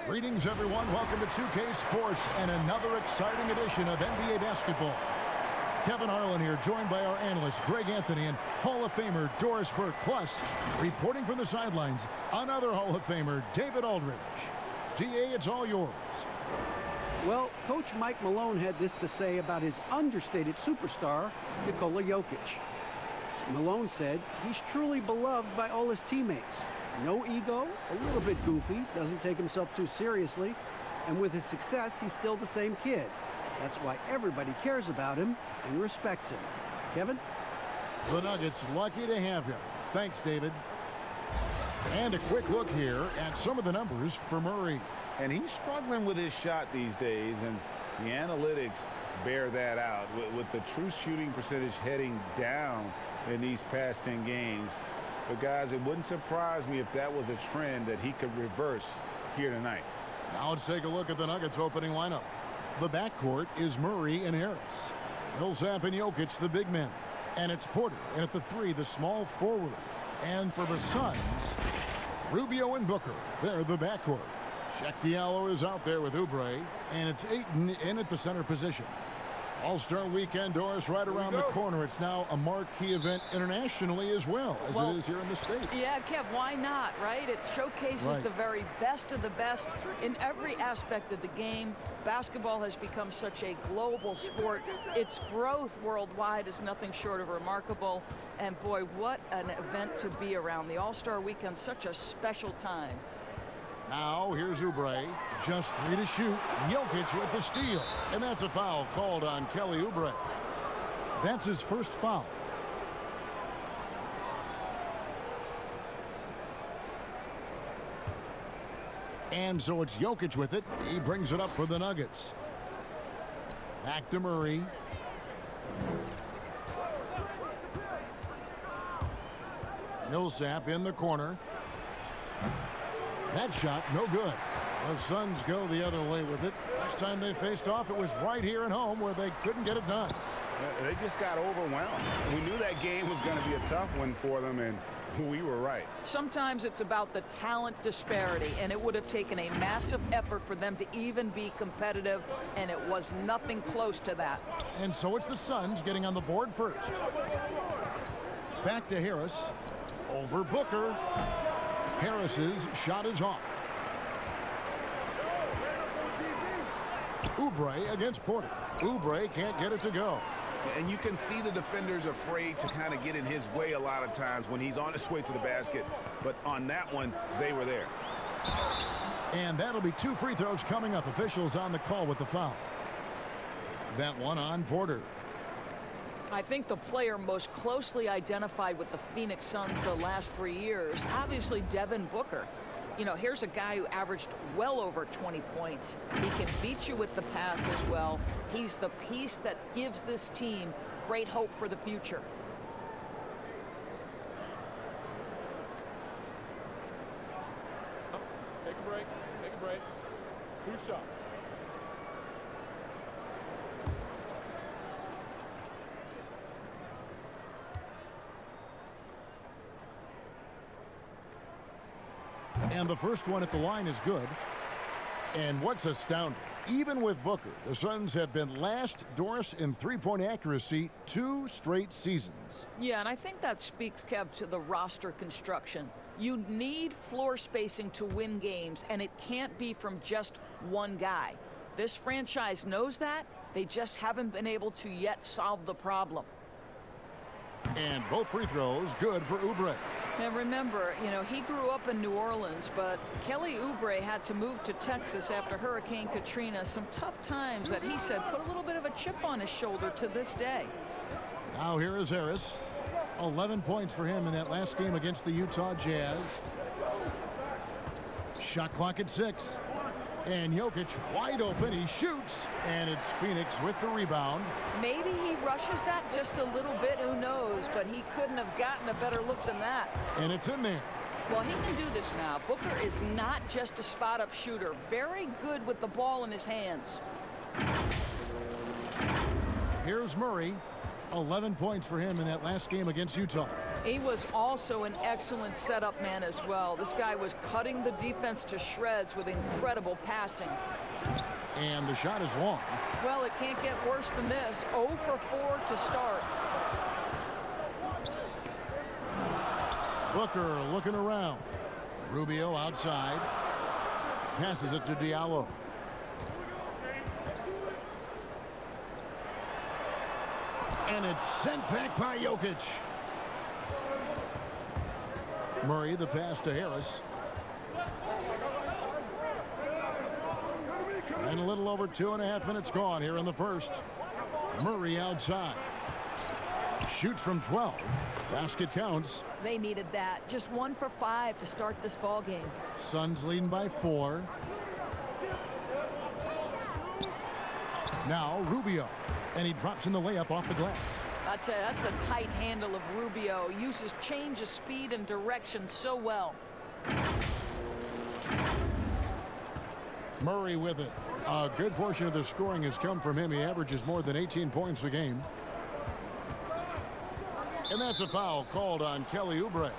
Greetings, everyone. Welcome to 2K Sports and another exciting edition of NBA basketball. Kevin Harlan here, joined by our analyst, Greg Anthony, and Hall of Famer Doris Burke. Plus, reporting from the sidelines, another Hall of Famer, David Aldridge. DA, it's all yours. Well, Coach Mike Malone had this to say about his understated superstar, Nikola Jokic. Malone said he's truly beloved by all his teammates. No ego, a little bit goofy, doesn't take himself too seriously, and with his success, he's still the same kid. That's why everybody cares about him and respects him. Kevin? The Nuggets lucky to have him. Thanks, David. And a quick look here at some of the numbers for Murray. And he's struggling with his shot these days, and the analytics bear that out with the true shooting percentage heading down in these past 10 games. But, guys, it wouldn't surprise me if that was a trend that he could reverse here tonight. Now let's take a look at the Nuggets opening lineup. The backcourt is Murray and Harris. Millsap and Jokic, the big men. And it's Porter. And at the three, the small forward. And for the Suns, Rubio and Booker. They're the backcourt. Shaq Diallo is out there with Oubre. And it's Ayton in at the center position. All-Star Weekend, Doris, right around the corner. It's now a marquee event internationally as well as it is here in the States. Yeah, Kev, why not, right? It showcases the very best of the best in every aspect of the game. Basketball has become such a global sport. Its growth worldwide is nothing short of remarkable. And boy, what an event to be around. The All-Star Weekend, such a special time. Now, here's Oubre. Just 3 to shoot. Jokic with the steal. And that's a foul called on Kelly Oubre. That's his first foul. And so it's Jokic with it. He brings it up for the Nuggets. Back to Murray. Millsap in the corner. That shot, no good. The Suns go the other way with it. Last time they faced off, it was right here at home where they couldn't get it done. They just got overwhelmed. We knew that game was going to be a tough one for them, and we were right. Sometimes it's about the talent disparity, and it would have taken a massive effort for them to even be competitive, and it was nothing close to that. And so it's the Suns getting on the board first. Back to Harris. Over Booker. Harris's shot is off. Oubre against Porter. Oubre can't get it to go. And you can see the defenders afraid to kind of get in his way a lot of times when he's on his way to the basket. But on that one, they were there. And that'll be 2 free throws coming up. Officials on the call with the foul. That one on Porter. I think the player most closely identified with the Phoenix Suns the last 3 years, obviously Devin Booker. You know, here's a guy who averaged well over 20 points. He can beat you with the pass as well. He's the piece that gives this team great hope for the future. Take a break. Take a break. 2 shots. And the first one at the line is good. And what's astounding, even with Booker, the Suns have been last, Doris, in three-point accuracy 2 straight seasons. Yeah, and I think that speaks, Kev, to the roster construction. You need floor spacing to win games, and it can't be from just one guy. This franchise knows that. They just haven't been able to yet solve the problem. And both free throws good for Oubre. And remember, you know, he grew up in New Orleans, but Kelly Oubre had to move to Texas after Hurricane Katrina. Some tough times that he said put a little bit of a chip on his shoulder to this day. Now here is Harris. 11 points for him in that last game against the Utah Jazz. Shot clock at 6. And Jokic wide open. He shoots. And it's Phoenix with the rebound. Maybe he rushes that just a little bit. Who knows? But he couldn't have gotten a better look than that. And it's in there. Well, he can do this now. Booker is not just a spot-up shooter. Very good with the ball in his hands. Here's Murray. 11 points for him in that last game against Utah. He was also an excellent setup man as well. This guy was cutting the defense to shreds with incredible passing. And the shot is long. Well, it can't get worse than this. 0 for 4 to start. Booker looking around. Rubio outside. Passes it to Diallo. And it's sent back by Jokic. Murray, the pass to Harris. And a little over 2.5 minutes gone here in the first. Murray outside. Shoots from 12. Basket counts. They needed that. Just 1 for 5 to start this ball game. Suns leading by 4. Now Rubio. And he drops in the layup off the glass. I'd say that's a tight handle of Rubio. Uses change of speed and direction so well. Murray with it. A good portion of the scoring has come from him. He averages more than 18 points a game. And that's a foul called on Kelly Oubre.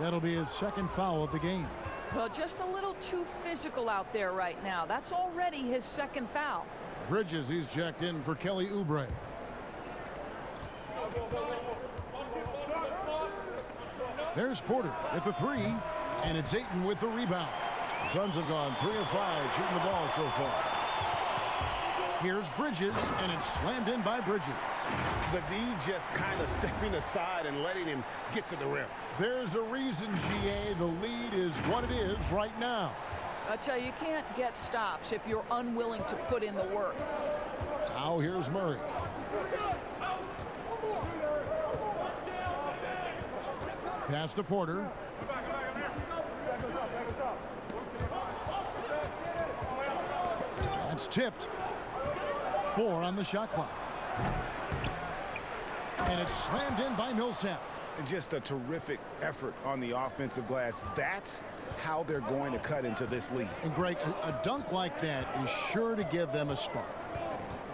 That'll be his second foul of the game. Well, just a little too physical out there right now. That's already his second foul. Bridges, he's checked in for Kelly Oubre. There's Porter at the 3, and it's Ayton with the rebound. The Suns have gone 3 of 5 shooting the ball so far. Here's Bridges, and it's slammed in by Bridges. The D just kind of stepping aside and letting him get to the rim. There's a reason, GA. The lead is what it is right now. I tell you, you can't get stops if you're unwilling to put in the work. Now here's Murray. Pass to Porter. That's tipped. 4 on the shot clock. And it's slammed in by Millsap. Just a terrific effort on the offensive glass. That's how they're going to cut into this lead. And Greg, a dunk like that is sure to give them a spark.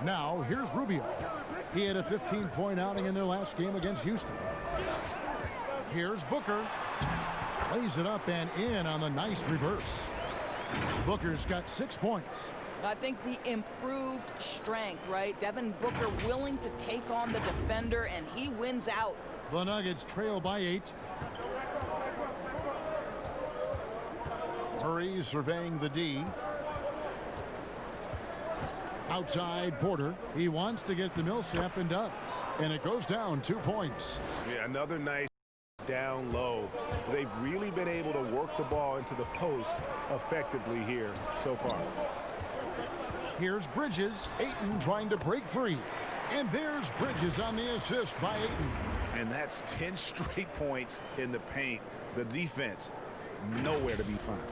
Now here's Rubio. He had a 15-point outing in their last game against Houston. Here's Booker. Lays it up and in on the nice reverse. Booker's got 6 points. I think the improved strength, right? Devin Booker willing to take on the defender, and he wins out. The Nuggets trail by 8. Murray surveying the D. Outside Porter. He wants to get the Millsap and does. And it goes down 2 points. Yeah, another nice down low. They've really been able to work the ball into the post effectively here so far. Here's Bridges. Ayton trying to break free. And there's Bridges on the assist by Ayton. And that's 10 straight points in the paint. The defense nowhere to be found.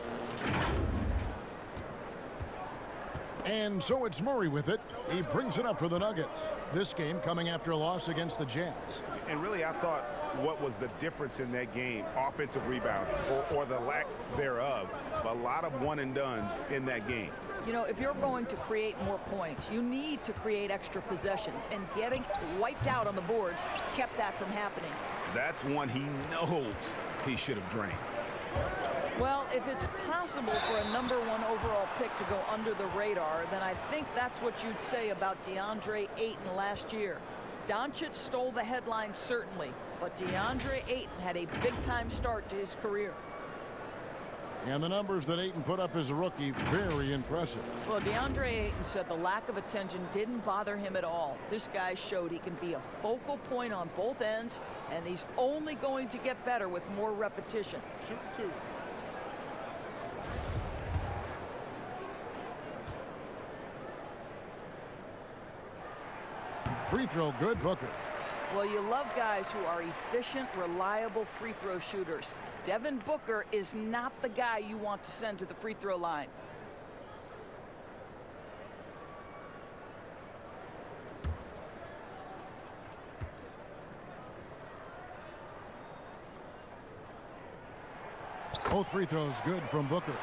And so it's Murray with it. He brings it up for the Nuggets. This game coming after a loss against the Jazz. And really, I thought what was the difference in that game? Offensive rebound or the lack thereof. A lot of one-and-dones in that game. You know, if you're going to create more points, you need to create extra possessions, and getting wiped out on the boards kept that from happening. That's one he knows he should have drained. Well, if it's possible for a #1 overall pick to go under the radar, then I think that's what you'd say about DeAndre Ayton last year. Doncic stole the headlines, certainly, but DeAndre Ayton had a big-time start to his career. And the numbers that Ayton put up as a rookie, very impressive. Well, DeAndre Ayton said the lack of attention didn't bother him at all. This guy showed he can be a focal point on both ends, and he's only going to get better with more repetition. Shoot 2. Free throw good, Booker. Well, you love guys who are efficient, reliable free throw shooters. Devin Booker is not the guy you want to send to the free throw line. Both free throws good from Booker.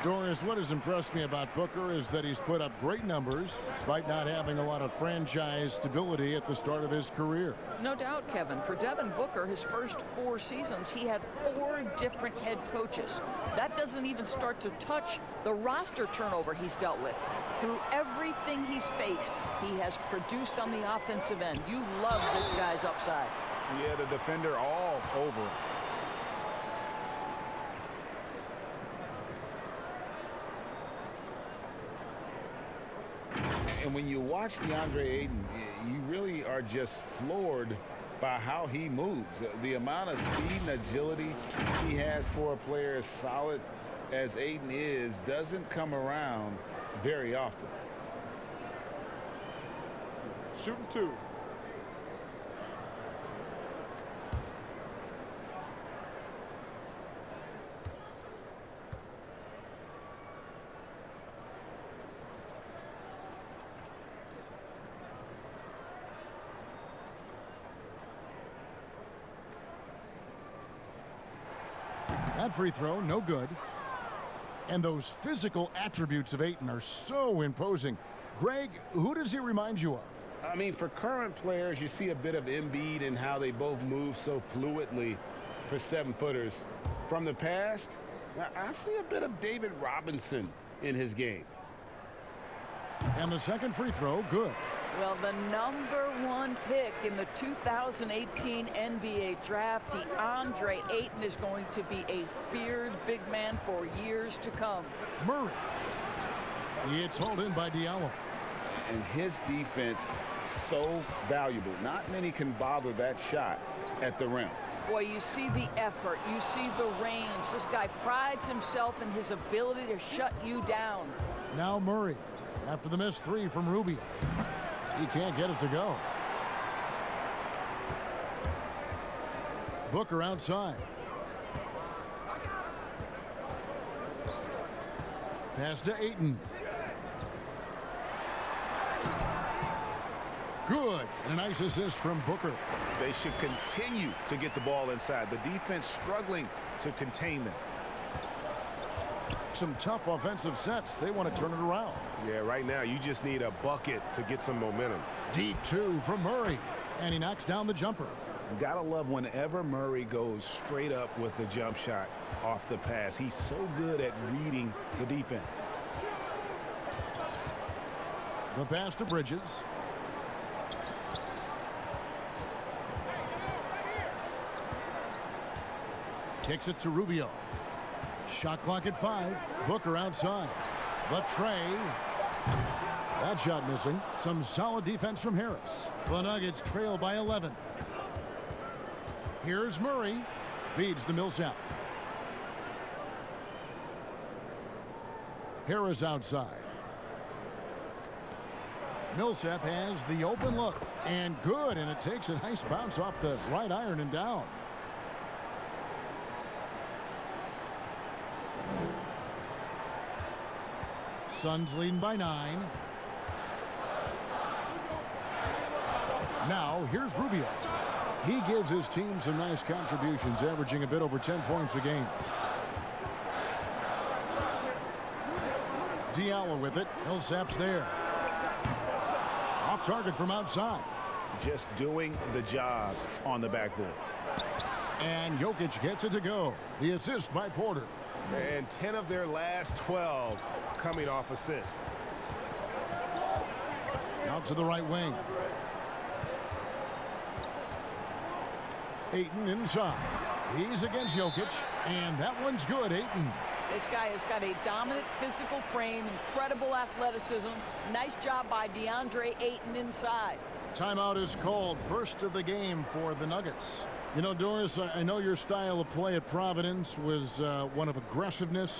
Doris, what has impressed me about Booker is that he's put up great numbers despite not having a lot of franchise stability at the start of his career. No doubt, Kevin. For Devin Booker, his first 4 seasons, he had 4 different head coaches. That doesn't even start to touch the roster turnover he's dealt with. Through everything he's faced, he has produced on the offensive end. You love this guy's upside. Yeah, the defender all over. And when you watch DeAndre Ayton, you really are just floored by how he moves. The amount of speed and agility he has for a player as solid as Ayton is doesn't come around very often. Shooting 2. That free throw, no good. And those physical attributes of Ayton are so imposing. Greg, who does he remind you of? I mean, for current players, you see a bit of Embiid and how they both move so fluidly for 7-footers. From the past, I see a bit of David Robinson in his game. And the second free throw, good. Well, the #1 pick in the 2018 NBA draft, DeAndre Ayton, is going to be a feared big man for years to come. Murray. It's hauled in by Diallo. And his defense so valuable. Not many can bother that shot at the rim. Boy, you see the effort. You see the range. This guy prides himself in his ability to shut you down. Now Murray, after the missed 3 from Rubio. He can't get it to go. Booker outside. Pass to Ayton. Good. And a nice assist from Booker. They should continue to get the ball inside. The defense struggling to contain them. Some tough offensive sets. They want to turn it around. Yeah, right now you just need a bucket to get some momentum. Deep 2 from Murray. And he knocks down the jumper. Gotta love whenever Murray goes straight up with the jump shot off the pass. He's so good at reading the defense. The pass to Bridges. Kicks it to Rubio. Shot clock at 5. Booker outside. The tray. That shot missing. Some solid defense from Harris. The Nuggets trail by 11. Here's Murray. Feeds to Millsap. Harris outside. Millsap has the open look. And good. And it takes a nice bounce off the right iron and down. Suns leading by 9. Now, here's Rubio. He gives his team some nice contributions, averaging a bit over 10 points a game. Diallo with it. Millsap's there. Off target from outside. Just doing the job on the backboard. And Jokic gets it to go. The assist by Porter. And 10 of their last 12 coming off assists. Out to the right wing. Ayton inside. He's against Jokic, and that one's good. Ayton. This guy has got a dominant physical frame, incredible athleticism. Nice job by DeAndre Ayton inside. Timeout is called. First of the game for the Nuggets. You know, Doris, I know your style of play at Providence was one of aggressiveness,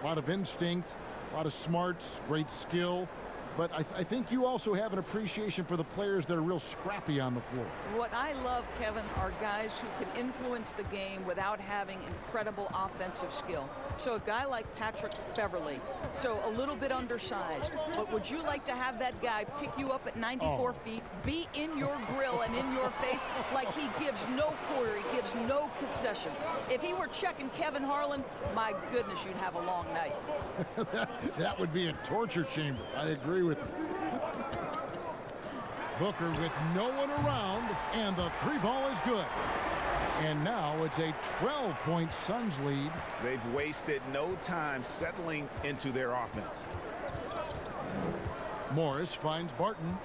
a lot of instinct, a lot of smarts, great skill. but I think you also have an appreciation for the players that are real scrappy on the floor. What I love, Kevin, are guys who can influence the game without having incredible offensive skill. So a guy like Patrick Beverly, so a little bit undersized, but would you like to have that guy pick you up at 94 feet, be in your grill and in your face like he gives no quarter, he gives no concessions? If he were checking Kevin Harlan, my goodness, you'd have a long night. That would be a torture chamber. I agree with you. Booker with no one around, and the three ball is good. And now it's a 12-point Suns lead. They've wasted no time settling into their offense. Morris finds Barton.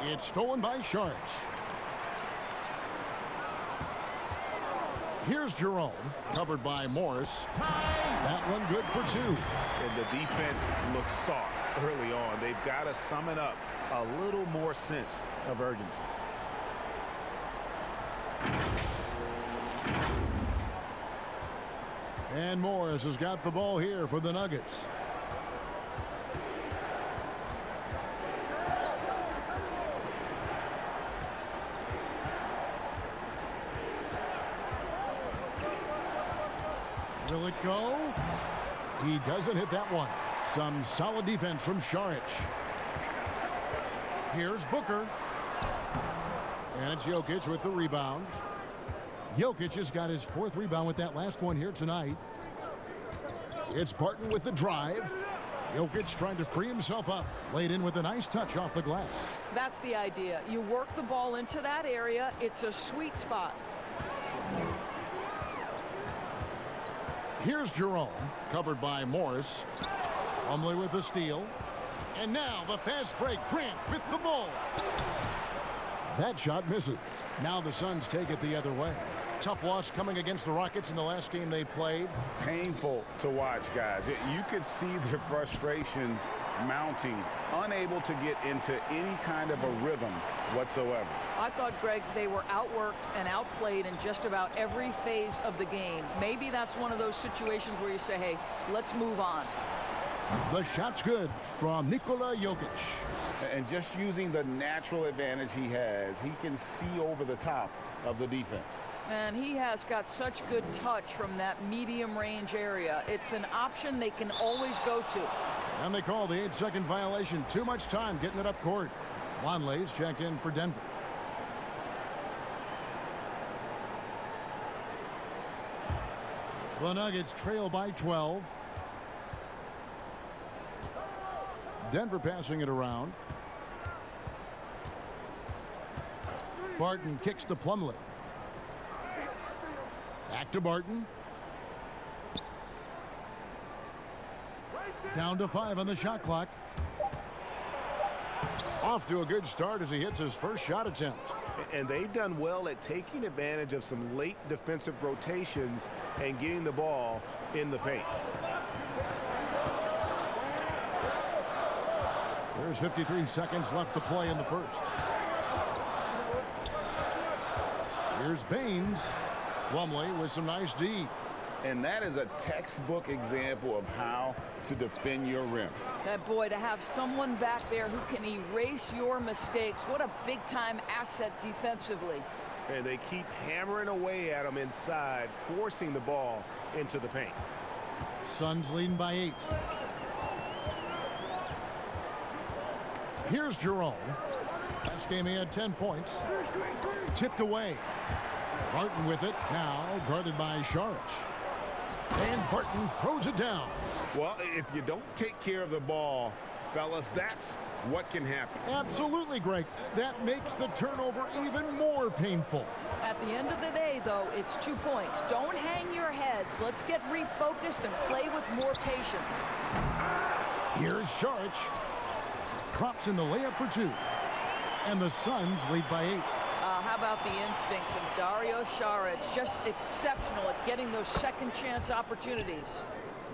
It's stolen by Sharch. Here's Jerome, covered by Morris. That one good for two. And the defense looks soft early on. They've got to summon up a little more sense of urgency. And Morris has got the ball here for the Nuggets. Will it go? He doesn't hit that one. Some solid defense from Saric. Here's Booker. And it's Jokic with the rebound. Jokic has got his fourth rebound with that last one here tonight. It's Barton with the drive. Jokic trying to free himself up. Laid in with a nice touch off the glass. That's the idea. You work the ball into that area. It's a sweet spot. Here's Jerome, covered by Morris. Plumlee with the steal. And now the fast break. Grant with the ball. That shot misses. Now the Suns take it the other way. Tough loss coming against the Rockets in the last game they played. Painful to watch, guys. You could see their frustrations mounting, unable to get into any kind of a rhythm whatsoever. I thought, Greg, they were outworked and outplayed in just about every phase of the game. Maybe that's one of those situations where you say, hey, let's move on. The shot's good from Nikola Jokic. And just using the natural advantage he has, he can see over the top of the defense. And he has got such good touch from that medium range area. It's an option they can always go to. And they call the 8-second violation. Too much time getting it up court. Longley's checked in for Denver. The Nuggets trail by 12. Denver passing it around. Barton kicks to Plumlee. Back to Barton. Down to 5 on the shot clock. Off to a good start as he hits his first shot attempt. And they've done well at taking advantage of some late defensive rotations and getting the ball in the paint. There's 53 seconds left to play in the first. Here's Baines. Plumlee with some nice D. And that is a textbook example of how to defend your rim. That boy, to have someone back there who can erase your mistakes, what a big-time asset defensively. And they keep hammering away at him inside, forcing the ball into the paint. Suns leading by 8. Here's Jerome. Last game he had 10 points. Tipped away. Barton with it, now guarded by Saric. And Barton throws it down. Well, if you don't take care of the ball, fellas, that's what can happen. Absolutely, Greg. That makes the turnover even more painful. At the end of the day, though, it's 2 points. Don't hang your heads. Let's get refocused and play with more patience. Here's Saric. Drops in the layup for 2. And the Suns lead by 8. How about the instincts of Dario Saric? Just exceptional at getting those second chance opportunities.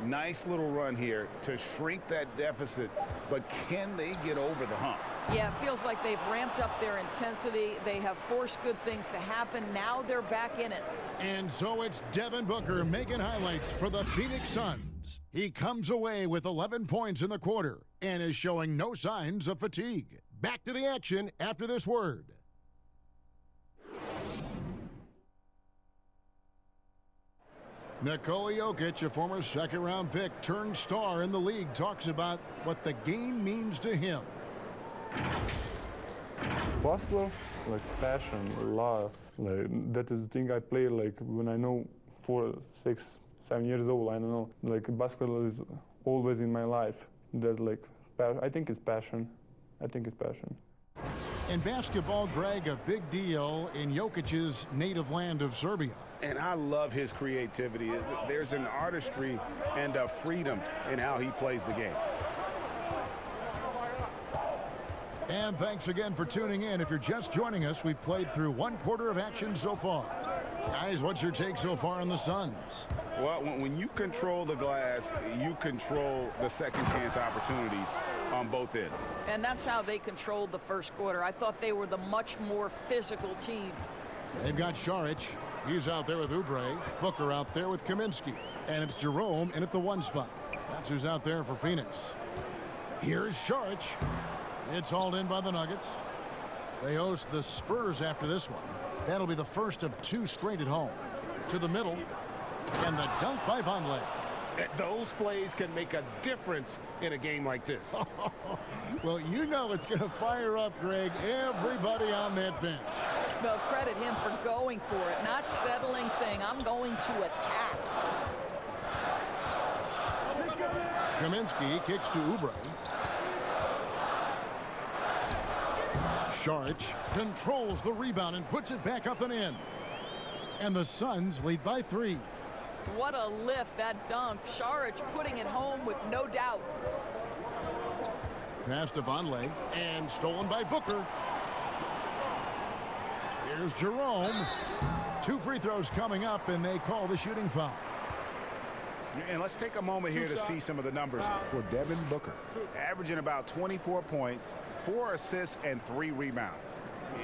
Nice little run here to shrink that deficit, but can they get over the hump? Yeah, it feels like they've ramped up their intensity. They have forced good things to happen. Now they're back in it. And so it's Devin Booker making highlights for the Phoenix Suns. He comes away with 11 points in the quarter and is showing no signs of fatigue. Back to the action after this word. Nikola Jokic, a former second-round pick, turned star in the league, talks about what the game means to him. Basketball, like passion, love. Like that is the thing I play like when I know 4, 6, 7 years old. I don't know. Like basketball is always in my life. That like I think it's passion. I think it's passion. In basketball, Greg, a big deal in Jokic's native land of Serbia. And I love his creativity. There's an artistry and a freedom in how he plays the game. And thanks again for tuning in. If you're just joining us, we've played through 1 quarter of action so far. Guys, what's your take so far on the Suns? Well, when you control the glass, you control the second chance opportunities on both ends. And that's how they controlled the first quarter. I thought they were the much more physical team. They've got Šarić. He's out there with Oubre. Booker out there with Kaminsky. And it's Jerome in at the 1 spot. That's who's out there for Phoenix. Here's Šarić. It's hauled in by the Nuggets. They host the Spurs after this one. That'll be the first of 2 straight at home. To the middle. And the dunk by Vonleh. Those plays can make a difference in a game like this. Well, you know it's going to fire up, Greg, everybody on that bench. Well, credit him for going for it, not settling, saying, I'm going to attack. Kaminsky kicks to Oubre. Šarić controls the rebound and puts it back up and in. And the Suns lead by 3. What a lift, that dunk. Šarić putting it home with no doubt. Pass to Vonleh and stolen by Booker. Here's Jerome. 2 free throws coming up, and they call the shooting foul. And let's take a moment here to see some of the numbers for Devin Booker. Averaging about 24 points, 4 assists, and 3 rebounds.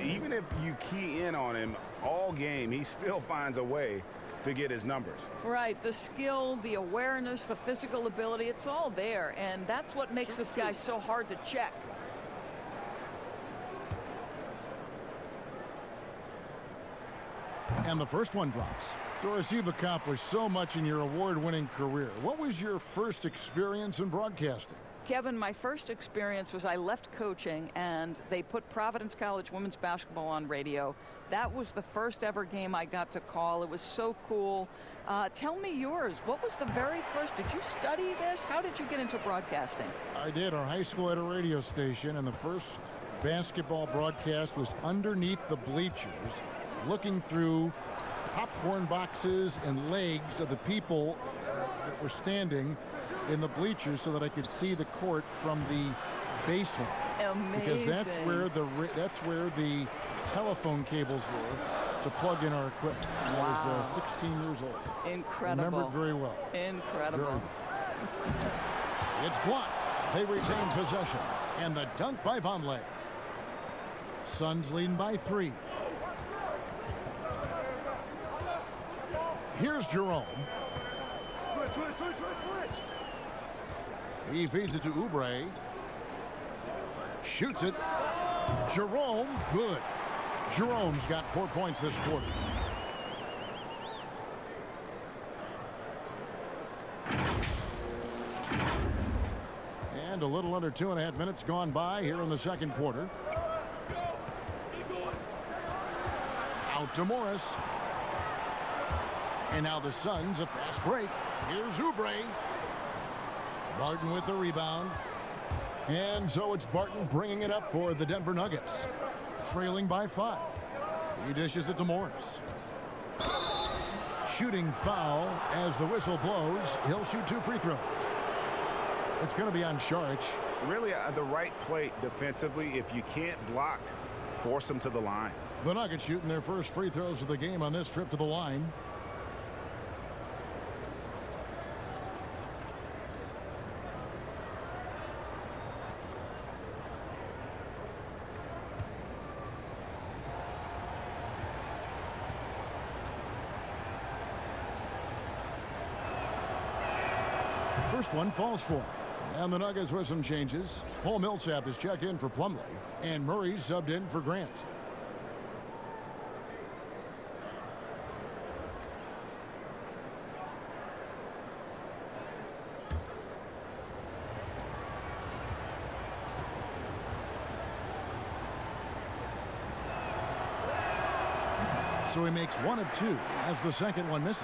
Even if you key in on him all game, he still finds a way to get his numbers. Right, the skill, the awareness, the physical ability, it's all there, and that's what makes this guy so hard to check. And the first one drops. Doris, you've accomplished so much in your award-winning career. What was your first experience in broadcasting? Kevin, my first experience was I left coaching and they put Providence College women's basketball on radio. That was the first ever game I got to call. It was so cool. Tell me yours. What was the very first? Did you study this? How did you get into broadcasting? I did. Our high school had a radio station, and the first basketball broadcast was underneath the bleachers, looking through popcorn boxes and legs of the people that were standing in the bleachers so that I could see the court from the basement. Amazing. Because that's where the telephone cables were to plug in our equipment. And I was 16 years old. Incredible. Remember it very well. Incredible. It's blocked. They retain possession. And the dunk by Vonleh. Suns leading by 3. Here's Jerome. Switch. He feeds it to Oubre. Shoots it. Jerome, good. Jerome's got 4 points this quarter. And a little under 2.5 minutes gone by here in the second quarter. Out to Morris. And now the Suns, a fast break. Here's Oubre. Barton with the rebound. And so it's Barton bringing it up for the Denver Nuggets. Trailing by 5. He dishes it to Morris. Shooting foul as the whistle blows. He'll shoot 2 free throws. It's going to be on Šarić. Really the right play defensively. If you can't block, force them to the line. The Nuggets shooting their first free throws of the game on this trip to the line. First one falls for him. And the Nuggets with some changes. Paul Millsap is checked in for Plumlee, and Murray's subbed in for Grant. So he makes 1 of 2 as the second one misses.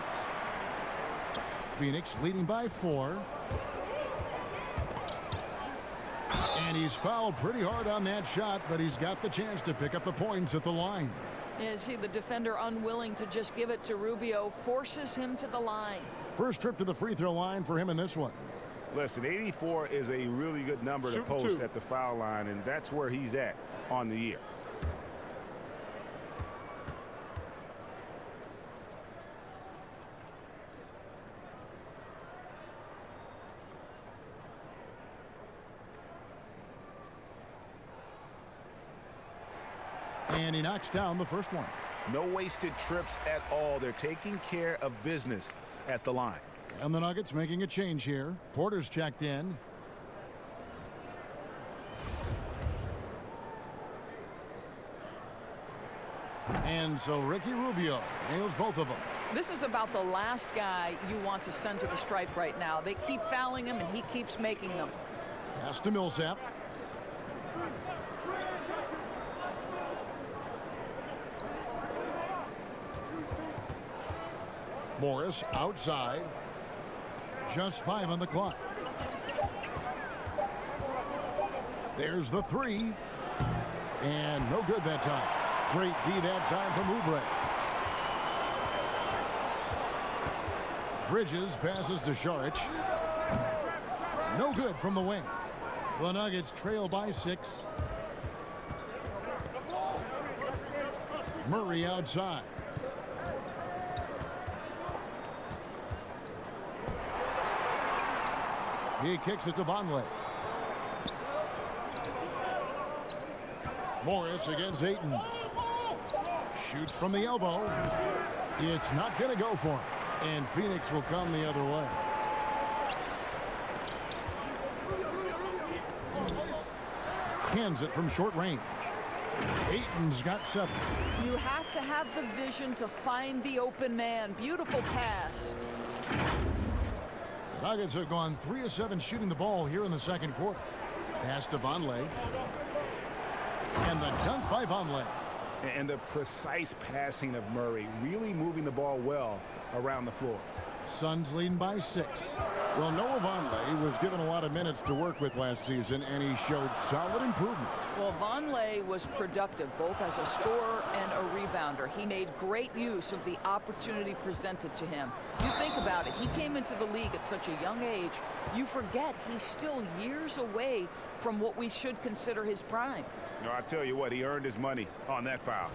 Phoenix leading by 4. And he's fouled pretty hard on that shot, but he's got the chance to pick up the points at the line. Yeah, see the defender unwilling to just give it to Rubio, forces him to the line. First trip to the free throw line for him in this one. Listen, 84 is a really good number to post at the foul line, and that's where he's at on the year. And he knocks down the first one. No wasted trips at all. They're taking care of business at the line. And the Nuggets making a change here. Porter's checked in. And so Ricky Rubio nails both of them. This is about the last guy you want to send to the stripe right now. They keep fouling him, and he keeps making them. Pass to Millsap. Morris outside. Just 5 on the clock. There's the 3. And no good that time. Great D that time from Oubre. Bridges passes to Šarić. No good from the wing. The Nuggets trail by 6. Murray outside. He kicks it to Vonleh. Morris against Ayton. Shoots from the elbow. It's not going to go for him. And Phoenix will come the other way. Cans it from short range. Ayton's got 7. You have to have the vision to find the open man. Beautiful pass. The Nuggets have gone 3 of 7 shooting the ball here in the second quarter. Pass to Vonleh. And the dunk by Vonleh. And the precise passing of Murray, really moving the ball well around the floor. Suns leading by 6. Well, Noah Vonleh was given a lot of minutes to work with last season, and he showed solid improvement. Well, Vonleh was productive both as a scorer and a rebounder. He made great use of the opportunity presented to him. You think about it, he came into the league at such a young age. You forget he's still years away from what we should consider his prime. No, I tell you what, he earned his money on that foul.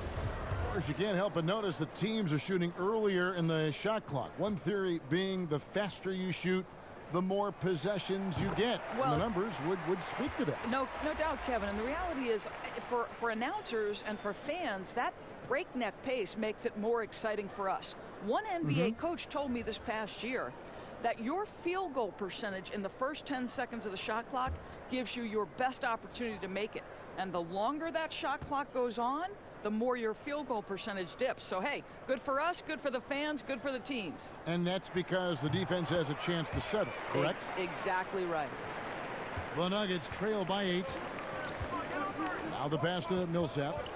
Of course, you can't help but notice that teams are shooting earlier in the shot clock. One theory being the faster you shoot, the more possessions you get. Well, and the numbers would speak to that. No doubt, Kevin. And the reality is, for announcers and for fans, that breakneck pace makes it more exciting for us. One NBA coach told me this past year that your field goal percentage in the first 10 seconds of the shot clock gives you your best opportunity to make it. And the longer that shot clock goes on, the more your field goal percentage dips. So, hey, good for us, good for the fans, good for the teams. And that's because the defense has a chance to settle, correct? Exactly right. The Nuggets trail by 8. Now the pass to Millsap.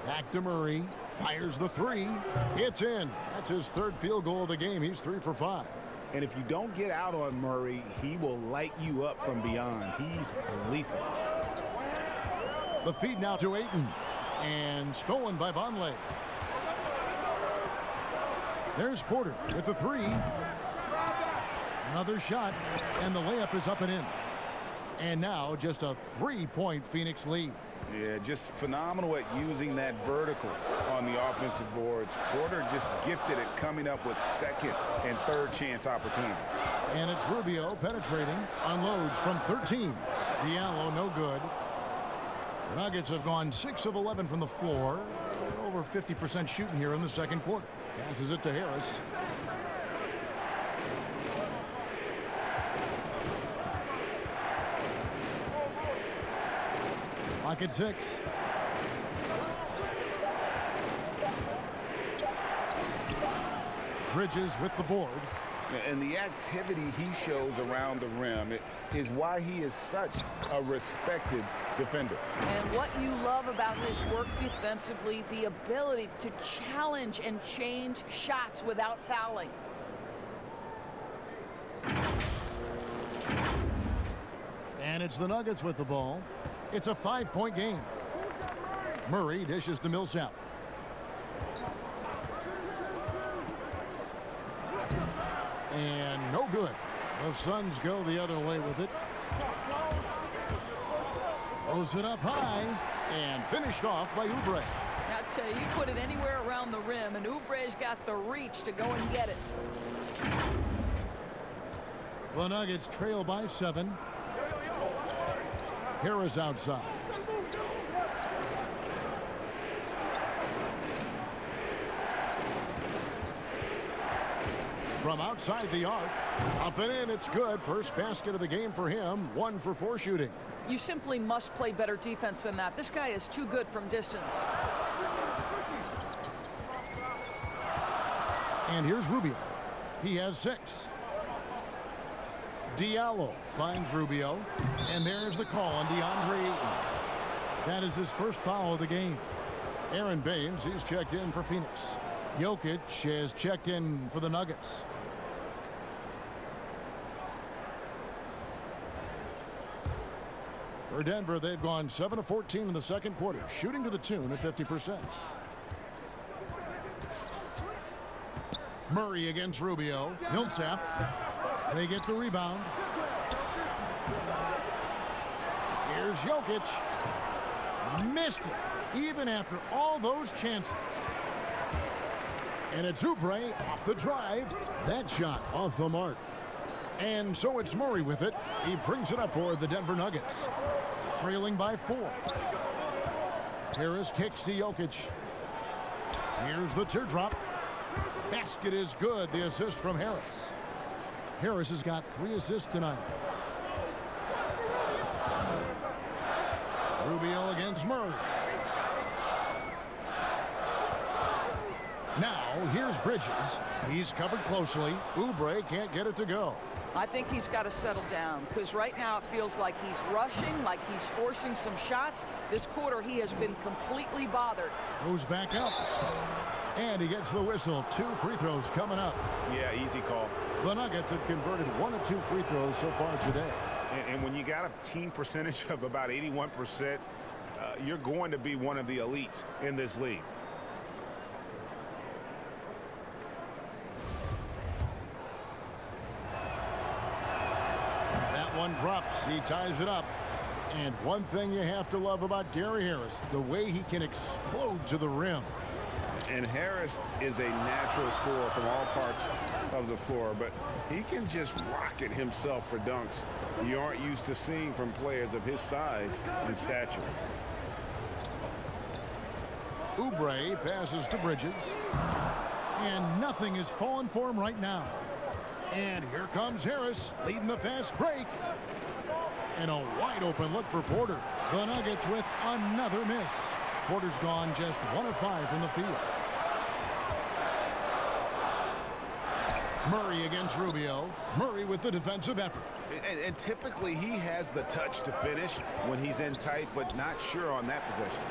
Back to Murray. Fires the 3. It's in. That's his 3rd field goal of the game. He's 3 for 5. And if you don't get out on Murray, he will light you up from beyond. He's lethal. The feed now to Ayton. And stolen by Vonleh. There's Porter with the 3. Another shot. And the layup is up and in. And now just a 3-point Phoenix lead. Yeah, just phenomenal at using that vertical on the offensive boards. Porter just gifted at coming up with second and third chance opportunities. And it's Rubio penetrating, unloads from 13. Diallo no good. The Nuggets have gone 6 of 11 from the floor, over 50% shooting here in the second quarter. Passes it to Harris. Clock at 6. Bridges with the board. And the activity he shows around the rim is why he is such a respected defender. And what you love about his work defensively, the ability to challenge and change shots without fouling. And it's the Nuggets with the ball. It's a 5-point game. Murray dishes to Millsap. And no good. The Suns go the other way with it. Throws it up high and finished off by Oubre. I'll tell you, you put it anywhere around the rim, and Oubre's got the reach to go and get it. The Nuggets trail by 7. Harris outside. From outside the arc, up and in, it's good. First basket of the game for him. 1 for 4 shooting. You simply must play better defense than that. This guy is too good from distance. And here's Rubio. He has 6. Diallo finds Rubio. And there's the call on DeAndre Ayton. That is his first foul of the game. Aaron Baines, he's checked in for Phoenix. Jokic has checked in for the Nuggets. For Denver, they've gone 7 of 14 in the second quarter, shooting to the tune of 50%. Murray against Rubio. Millsap. They get the rebound. Here's Jokic. Missed it, even after all those chances. And it's Oubre off the drive. That shot off the mark. And so it's Murray with it. He brings it up for the Denver Nuggets. Trailing by 4. Harris kicks to Jokic. Here's the teardrop. Basket is good. The assist from Harris. Harris has got 3 assists tonight. Rubio against Murray. Now, here's Bridges. He's covered closely. Oubre can't get it to go. I think he's got to settle down, because right now it feels like he's rushing, like he's forcing some shots. This quarter, he has been completely bothered. Goes back up. And he gets the whistle. 2 free throws coming up. Yeah, easy call. The Nuggets have converted 1 of 2 free throws so far today. And when you got a team percentage of about 81%, you're going to be one of the elites in this league. That one drops. He ties it up. And one thing you have to love about Gary Harris, the way he can explode to the rim. And Harris is a natural scorer from all parts of the floor, but he can just rocket himself for dunks you aren't used to seeing from players of his size and stature. Oubre passes to Bridges. And nothing is falling for him right now. And here comes Harris leading the fast break. And a wide open look for Porter. The Nuggets with another miss. Porter's gone just 1 of 5 from the field. Murray against Rubio. Murray with the defensive effort. And typically he has the touch to finish when he's in tight, but not sure on that possession.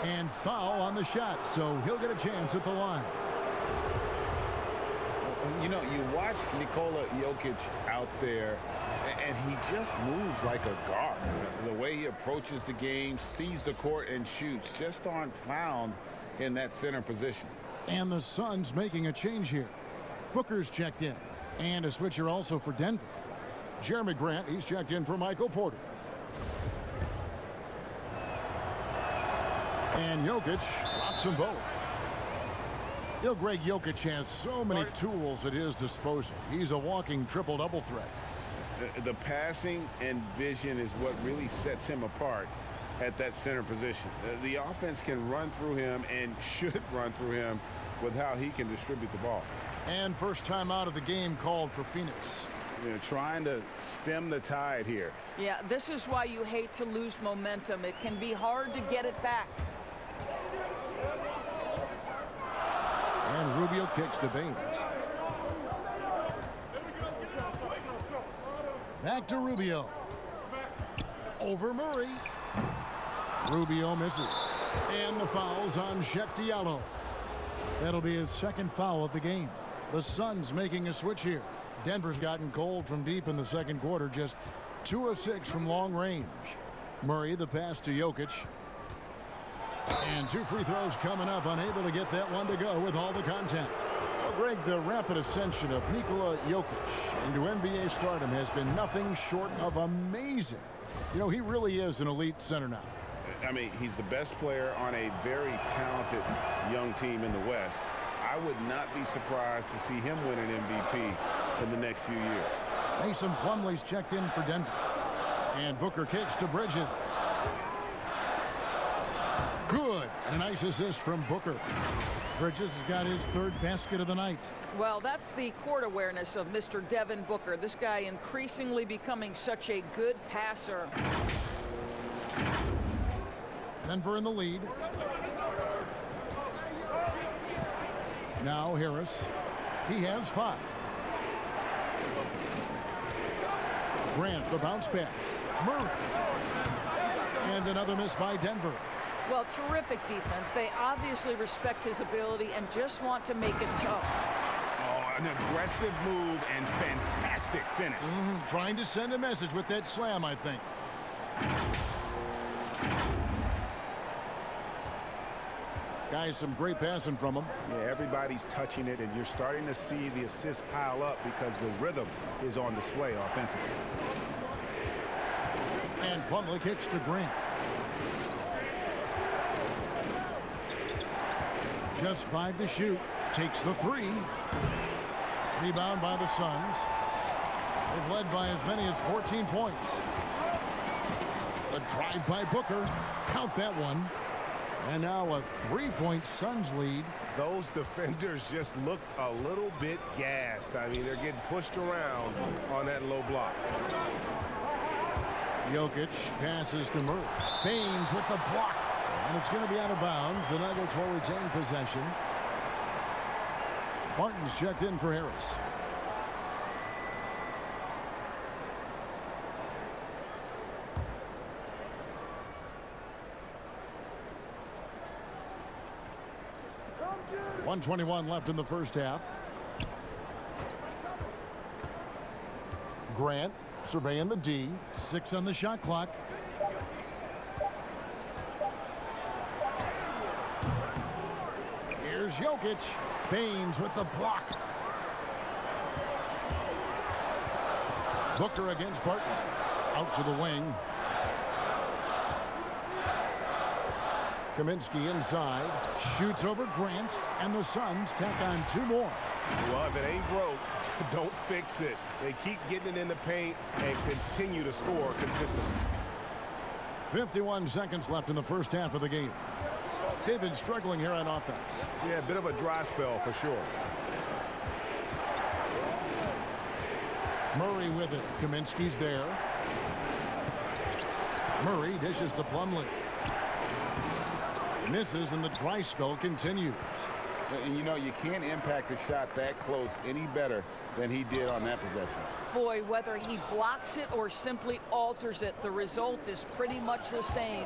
And foul on the shot, so he'll get a chance at the line. You know, you watch Nikola Jokic out there, and he just moves like a guard. The way he approaches the game, sees the court, and shoots just aren't found in that center position. And the Suns making a change here. Booker's checked in. And a switcher also for Denver. Jeremy Grant, he's checked in for Michael Porter. And Jokic drops them both. Greg Jokic has so many tools at his disposal. He's a walking triple-double threat. The passing and vision is what really sets him apart. at that center position. The offense can run through him and should run through him with how he can distribute the ball. And first time out of the game called for Phoenix. You know, trying to stem the tide here. Yeah, this is why you hate to lose momentum. It can be hard to get it back. And Rubio kicks to Baines. Back to Rubio. Over Murray. Rubio misses. And the foul's on Cheick Diallo. That'll be his second foul of the game. The Suns making a switch here. Denver's gotten cold from deep in the second quarter, just 2 of 6 from long range. Murray, the pass to Jokic. And 2 free throws coming up, unable to get that one to go with all the contact. Well, Greg, the rapid ascension of Nikola Jokic into NBA stardom has been nothing short of amazing. You know, he really is an elite center now. I mean, he's the best player on a very talented young team in the West. I would not be surprised to see him win an MVP in the next few years. Mason Plumlee's checked in for Denver. And Booker kicks to Bridges. Good. A nice assist from Booker. Bridges has got his 3rd basket of the night. Well, that's the court awareness of Mr. Devin Booker. This guy increasingly becoming such a good passer. Denver in the lead. Now Harris. He has 5. Grant, the bounce pass. Murray. And another miss by Denver. Well, terrific defense. They obviously respect his ability and just want to make it tough. Oh, an aggressive move and fantastic finish. Trying to send a message with that slam, I think. Guys, some great passing from him. Yeah, everybody's touching it, and you're starting to see the assists pile up because the rhythm is on display offensively. And Plumlee kicks to Grant. Just 5 to shoot. Takes the 3. Rebound by the Suns. They've led by as many as 14 points. The drive by Booker. Count that one. And now a 3-point Suns lead. Those defenders just look a little bit gassed. I mean, they're getting pushed around on that low block. Jokic passes to Murray. Baines with the block. And it's going to be out of bounds. The Nuggets will retain possession. Martin's checked in for Harris. .121 left in the first half. Grant surveying the D. 6 on the shot clock. Here's Jokic. Baines with the block. Booker against Barton. Out to the wing. Kaminsky inside. Shoots over Grant. And the Suns tack on 2 more. Well, if it ain't broke, don't fix it. They keep getting it in the paint and continue to score consistently. 51 seconds left in the first half of the game. They've been struggling here on offense. Yeah, a bit of a dry spell for sure. Murray with it. Kaminsky's there. Murray dishes to Plumlee. Misses, and the dry spell continues. And you know, you can't impact the shot that close any better than he did on that possession. Boy, whether he blocks it or simply alters it, the result is pretty much the same.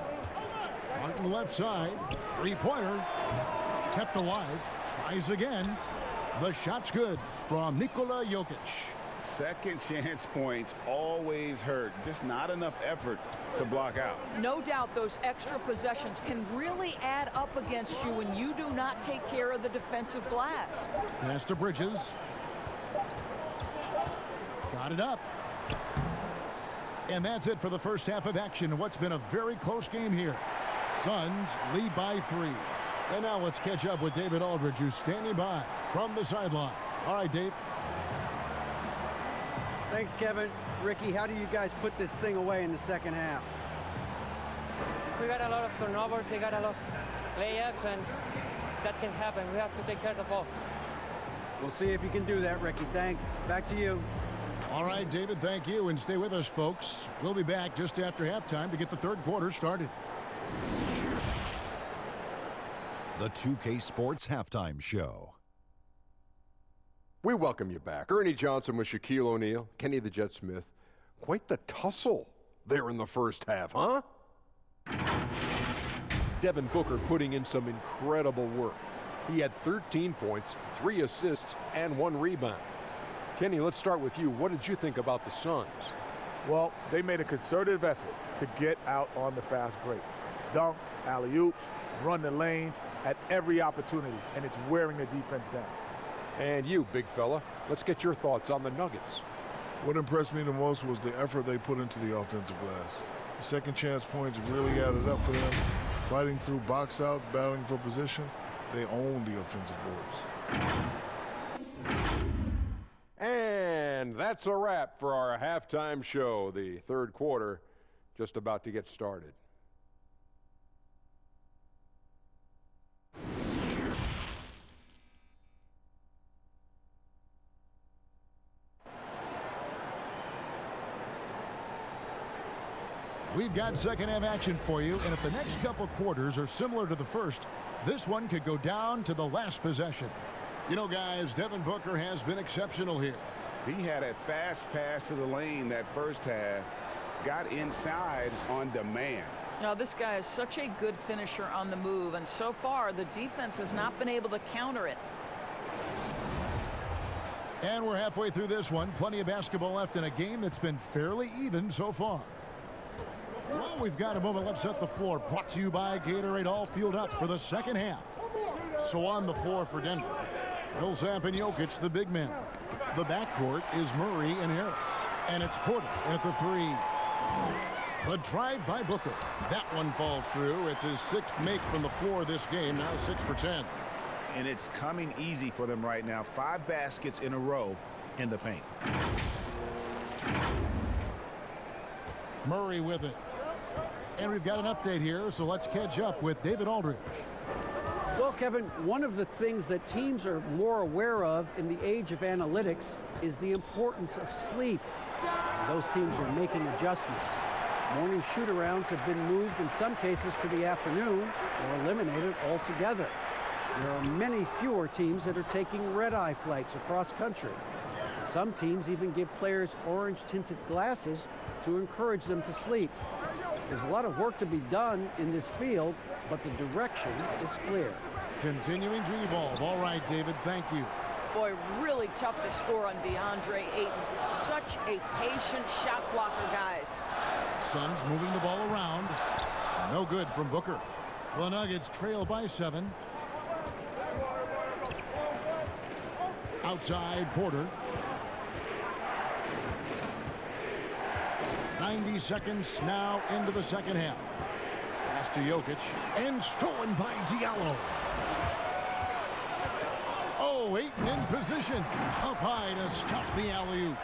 Martin left side. 3-pointer. Kept alive. Tries again. The shot's good from Nikola Jokic. Second chance points always hurt. Just not enough effort to block out. No doubt those extra possessions can really add up against you when you do not take care of the defensive glass. Pass to Bridges. Got it up. And that's it for the first half of action. What's been a very close game here. Suns lead by 3. And now let's catch up with David Aldridge, who's standing by from the sideline. All right, Dave. Thanks, Kevin. Ricky, how do you guys put this thing away in the second half? We got a lot of turnovers, they got a lot of layups, and that can happen. We have to take care of the ball. We'll see if you can do that, Ricky. Thanks. Back to you. All right, David, thank you. And stay with us, folks. We'll be back just after halftime to get the third quarter started. The 2K Sports Halftime Show. We welcome you back. Ernie Johnson with Shaquille O'Neal, Kenny the Jet Smith. Quite the tussle there in the first half, huh? Devin Booker putting in some incredible work. He had 13 points, 3 assists, and 1 rebound. Kenny, let's start with you. What did you think about the Suns? Well, they made a concerted effort to get out on the fast break. Dunks, alley-oops, run the lanes at every opportunity, and it's wearing the defense down. And you, big fella, let's get your thoughts on the Nuggets. What impressed me the most was the effort they put into the offensive glass. The second chance points really added up for them. Fighting through box outs, battling for position, they owned the offensive boards. And that's a wrap for our halftime show. The third quarter just about to get started. We've got second half action for you, and if the next couple quarters are similar to the first, this one could go down to the last possession. You know, guys, Devin Booker has been exceptional here. He had a fast pass to the lane that first half, got inside on demand. Now, this guy is such a good finisher on the move, and so far the defense has not been able to counter it. And we're halfway through this one. Plenty of basketball left in a game that's been fairly even so far. Well, we've got a moment. Let's set the floor. Brought to you by Gatorade, all fueled up for the second half. So on the floor for Denver, Millsap and Jokic, the big men. The backcourt is Murray and Harris. And it's Porter at the 3. The drive by Booker. That one falls through. It's his 6th make from the floor this game, now 6 for 10. And it's coming easy for them right now. 5 baskets in a row in the paint. Murray with it. And we've got an update here, so let's catch up with David Aldridge. Well, Kevin, one of the things that teams are more aware of in the age of analytics is the importance of sleep. Those teams are making adjustments. Morning shoot-arounds have been moved in some cases to the afternoon or eliminated altogether. There are many fewer teams that are taking red-eye flights across country. Some teams even give players orange-tinted glasses to encourage them to sleep. There's a lot of work to be done in this field, but the direction is clear. Continuing to evolve. All right, David, thank you. Boy, really tough to score on DeAndre Ayton. Such a patient shot blocker, guys. Suns moving the ball around. No good from Booker. The Nuggets trail by 7. Outside, Porter. 90 seconds now into the second half. Pass to Jokic, and stolen by Diallo. Oh, Ayton in position. Up high to stuff the alley-oop.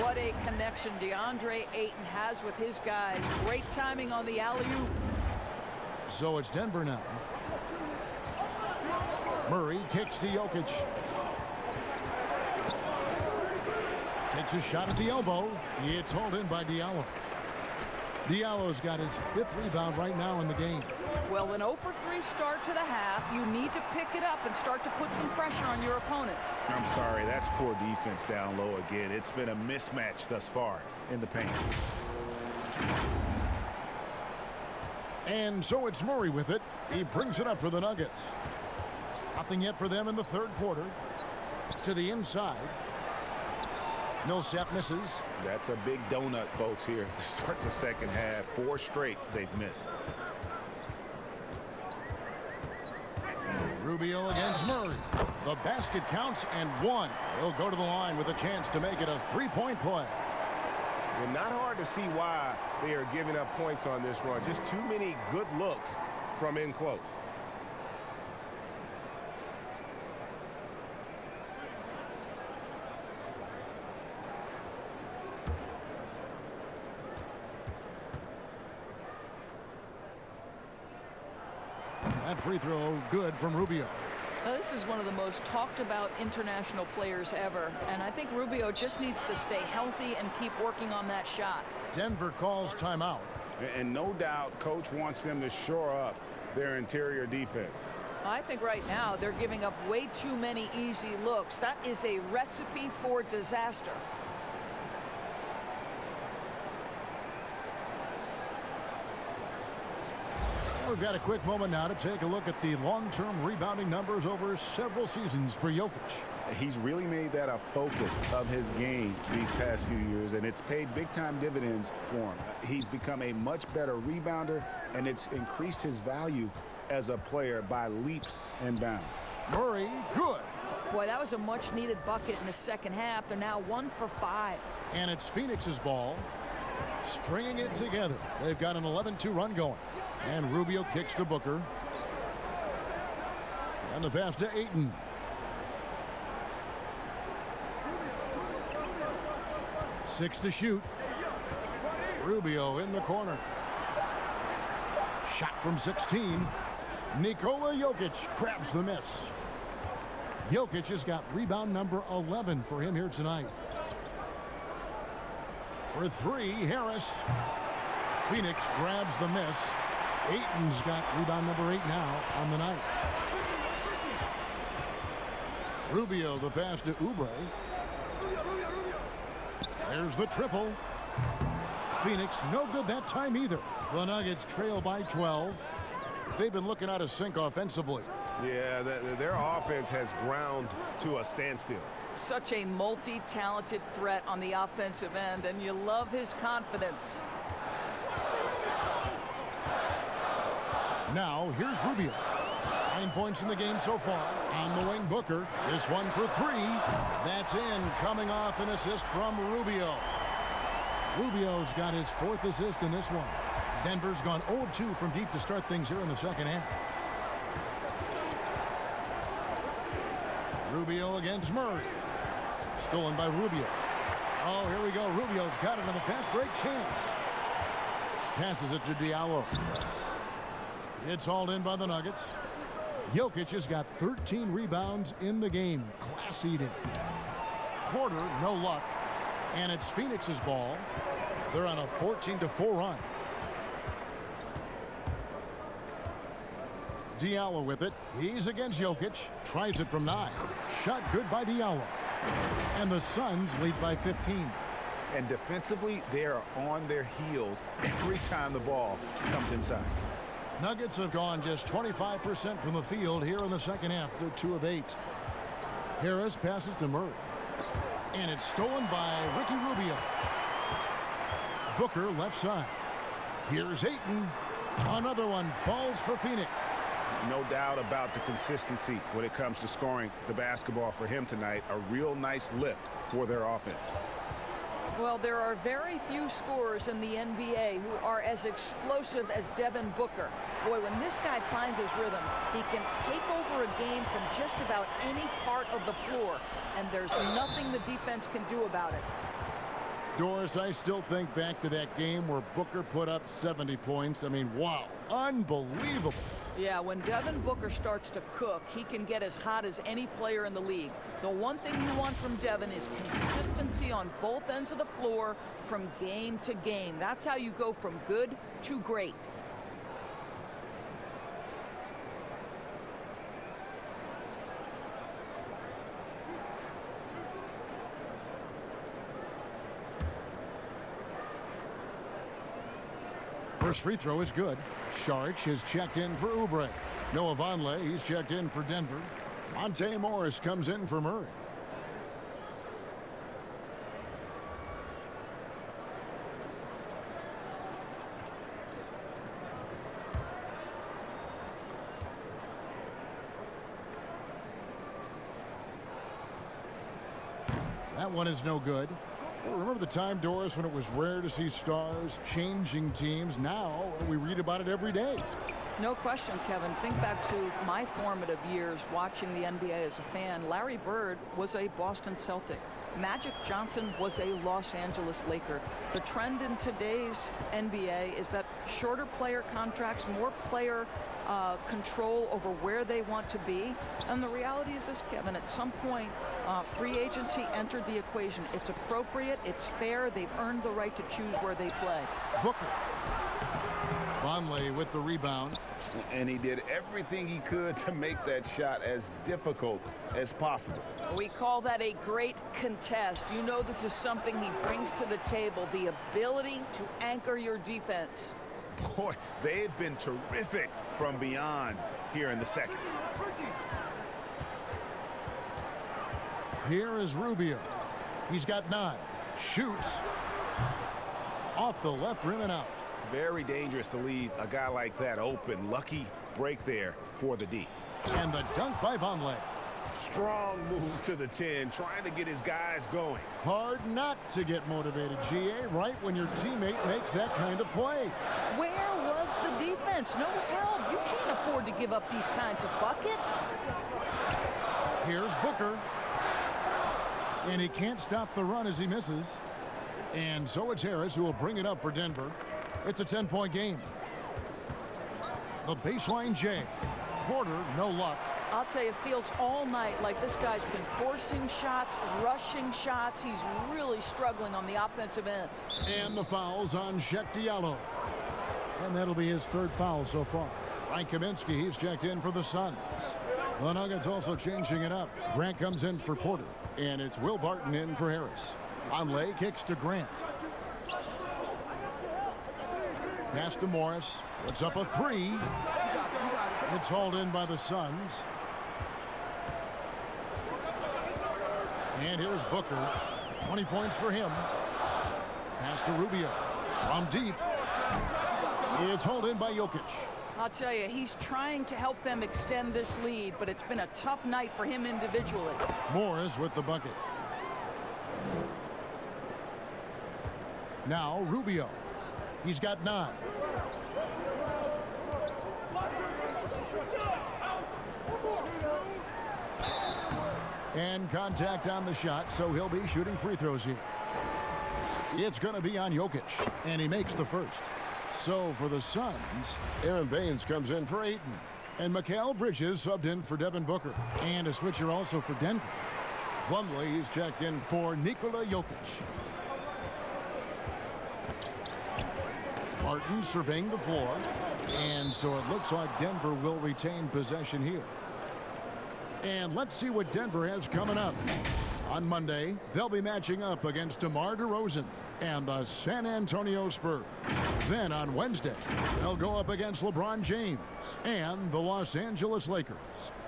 What a connection DeAndre Ayton has with his guys. Great timing on the alley-oop. So it's Denver now. Murray kicks to Jokic. Takes a shot at the elbow. It's hauled in by Diallo. Diallo's got his 5th rebound right now in the game. Well, an 0 for 3 start to the half. You need to pick it up and start to put some pressure on your opponent. I'm sorry, that's poor defense down low again. It's been a mismatch thus far in the paint. And so it's Murray with it. He brings it up for the Nuggets. Nothing yet for them in the third quarter. To the inside. Millsap misses. That's a big donut, folks, here to start the second half. 4 straight they've missed. Rubio against Murray. The basket counts and 1. He'll go to the line with a chance to make it a 3-point play. And not hard to see why they are giving up points on this run. Just too many good looks from in close. That free throw good from Rubio. Now, this is one of the most talked about international players ever, and I think Rubio just needs to stay healthy and keep working on that shot. Denver calls timeout. And no doubt coach wants them to shore up their interior defense. I think right now they're giving up way too many easy looks. That is a recipe for disaster. We've got a quick moment now to take a look at the long-term rebounding numbers over several seasons for Jokic. He's really made that a focus of his game these past few years, and it's paid big-time dividends for him. He's become a much better rebounder, and it's increased his value as a player by leaps and bounds. Murray, good. Boy, that was a much-needed bucket in the second half. They're now 1 for 5. And it's Phoenix's ball. Stringing it together. They've got an 11-2 run going. And Rubio kicks to Booker. And the pass to Ayton. Six to shoot. Rubio in the corner. Shot from 16. Nikola Jokic grabs the miss. Jokic has got rebound number 11 for him here tonight. For three, Harris. Phoenix grabs the miss. Ayton's got rebound number 8 now on the night. Rubio, the pass to Oubre. There's the triple. Phoenix, no good that time either. The Nuggets trail by 12. They've been looking out of sync offensively. Yeah, their offense has ground to a standstill. Such a multi-talented threat on the offensive end, and you love his confidence. Now, here's Rubio. 9 points in the game so far. On the wing, Booker. This one for 3. That's in, coming off an assist from Rubio. Rubio's got his 4th assist in this one. Denver's gone 0 of 2 from deep to start things here in the second half. Rubio against Murray. Stolen by Rubio. Oh, here we go. Rubio's got it on the fast break chance. Passes it to Diallo. It's hauled in by the Nuggets. Jokic has got 13 rebounds in the game. Class eating. Porter, no luck. And it's Phoenix's ball. They're on a 14-4 run. Diallo with it. He's against Jokic. Tries it from 9. Shot good by Diallo. And the Suns lead by 15. And defensively, they are on their heels every time the ball comes inside. Nuggets have gone just 25% from the field here in the second half. They're 2 of 8. Harris passes to Murray. And it's stolen by Ricky Rubio. Booker left side. Here's Ayton. Another one falls for Phoenix. No doubt about the consistency when it comes to scoring the basketball for him tonight. A real nice lift for their offense. Well, there are very few scorers in the NBA who are as explosive as Devin Booker. Boy, when this guy finds his rhythm, he can take over a game from just about any part of the floor, and there's nothing the defense can do about it. Doris, I still think back to that game where Booker put up 70 points. I mean, wow, unbelievable. Yeah, when Devin Booker starts to cook, he can get as hot as any player in the league. The one thing you want from Devin is consistency on both ends of the floor from game to game. That's how you go from good to great. First free throw is good. Saric has checked in for Oubre. Noah Vonleh, he's checked in for Denver. Monte Morris comes in for Murray. That one is no good. Remember the time, Doris, when it was rare to see stars changing teams? Now we read about it every day. No question, Kevin. Think back to my formative years watching the NBA as a fan. Larry Bird was a Boston Celtic. Magic Johnson was a Los Angeles Laker. The trend in today's NBA is that shorter player contracts, more player control over where they want to be. And the reality is this, Kevin, at some point, free agency entered the equation. It's appropriate, it's fair, they've earned the right to choose where they play. Booker. Vonleh with the rebound. And he did everything he could to make that shot as difficult as possible. We call that a great contest. You know this is something he brings to the table, the ability to anchor your defense. Boy, they've been terrific from beyond here in the second. Here is Rubio. He's got 9. Shoots. Off the left rim and out. Very dangerous to leave a guy like that open. Lucky break there for the D. And the dunk by Vonleh. Strong move to the 10, trying to get his guys going. Hard not to get motivated, GA, right when your teammate makes that kind of play. Where was the defense? No help. You can't afford to give up these kinds of buckets. Here's Booker. And he can't stop the run as he misses. And so it's Harris who will bring it up for Denver. It's a 10-point game. The baseline J. Porter, no luck. I'll tell you, it feels all night like this guy's been forcing shots, rushing shots. He's really struggling on the offensive end. And the foul's on Sheck Diallo. And that'll be his 3rd foul so far. Frank Kaminsky, he's checked in for the Suns. The Nuggets also changing it up. Grant comes in for Porter. And it's Will Barton in for Harris. Vonleh kicks to Grant. Pass to Morris. Puts up a 3. It's hauled in by the Suns. And here's Booker. 20 points for him. Pass to Rubio. From deep. It's hauled in by Jokic. I'll tell you, he's trying to help them extend this lead, but it's been a tough night for him individually. Morris with the bucket. Now Rubio. He's got 9. And contact on the shot, so he'll be shooting free throws here. It's going to be on Jokic, and he makes the first. So for the Suns, Aaron Baines comes in for Ayton. And Mikal Bridges subbed in for Devin Booker. And a switcher also for Denver. Plumlee, he's checked in for Nikola Jokic. Martin surveying the floor. And so it looks like Denver will retain possession here. And let's see what Denver has coming up. On Monday, they'll be matching up against DeMar DeRozan and the San Antonio Spurs. Then on Wednesday, they'll go up against LeBron James and the Los Angeles Lakers.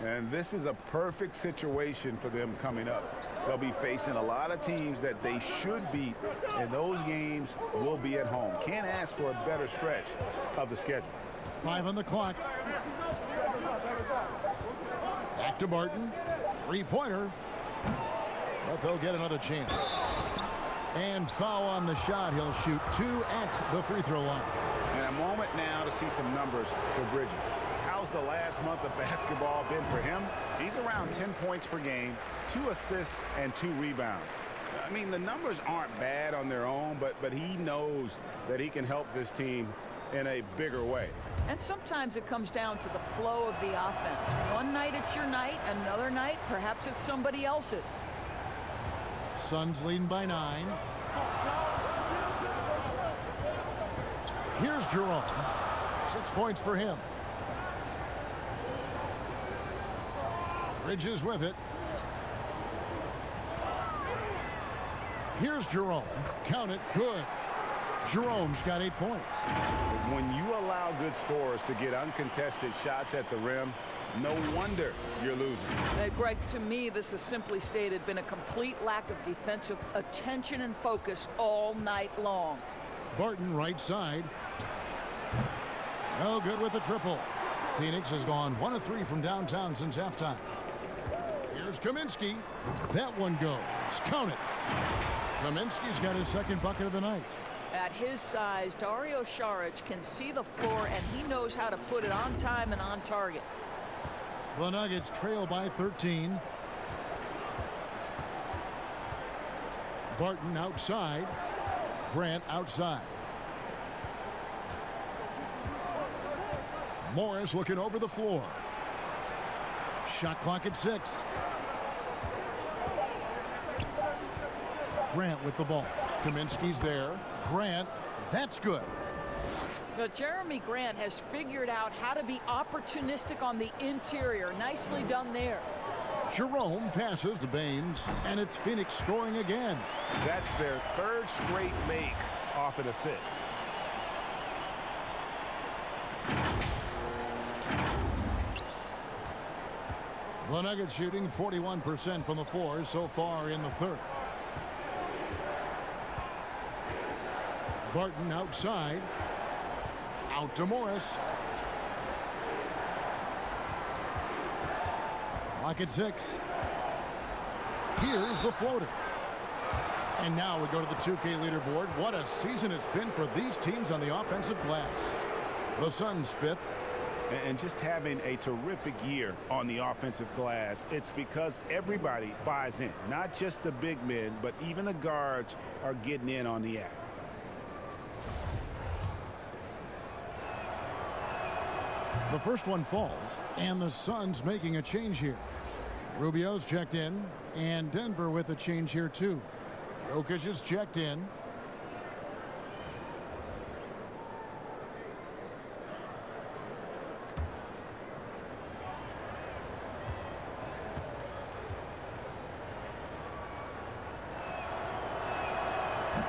And this is a perfect situation for them coming up. They'll be facing a lot of teams that they should beat, and those games will be at home. Can't ask for a better stretch of the schedule. 5 on the clock. Back to Barton. 3-pointer. But they'll get another chance. And foul on the shot. He'll shoot 2 at the free throw line. And a moment now to see some numbers for Bridges. How's the last month of basketball been for him? He's around 10 points per game, 2 assists, and 2 rebounds. I mean, the numbers aren't bad on their own, but he knows that he can help this team in a bigger way. And sometimes it comes down to the flow of the offense. One night it's your night, another night perhaps it's somebody else's. Suns leading by 9. Here's Jerome. 6 points for him. Bridges with it. Here's Jerome. Count it. Good. Jerome's got 8 points. When you allow good scorers to get uncontested shots at the rim, no wonder you're losing. Greg, to me, this is simply stated been a complete lack of defensive attention and focus all night long. Barton right side. No good with the triple. Phoenix has gone 1 of 3 from downtown since halftime. Here's Kaminsky. That one goes. Count it. Kaminsky's got his 2nd bucket of the night. At his size, Dario Saric can see the floor, and he knows how to put it on time and on target. The Nuggets trail by 13. Barton outside. Grant outside. Morris looking over the floor. Shot clock at 6. Grant with the ball. Kaminsky's there. Grant, that's good. But Jeremy Grant has figured out how to be opportunistic on the interior. Nicely done there. Jerome passes to Baines, and it's Phoenix scoring again. That's their third straight make off an assist. The Nuggets shooting 41% from the floor so far in the third. Barton outside. Out to Morris. Clock at 6. Here's the floater. And now we go to the 2K leaderboard. What a season it's been for these teams on the offensive glass. The Suns 5th. And just having a terrific year on the offensive glass, it's because everybody buys in. Not just the big men, but even the guards are getting in on the act. The first one falls, and the Suns making a change here. Rubio's checked in, and Denver with a change here too. Jokic is checked in.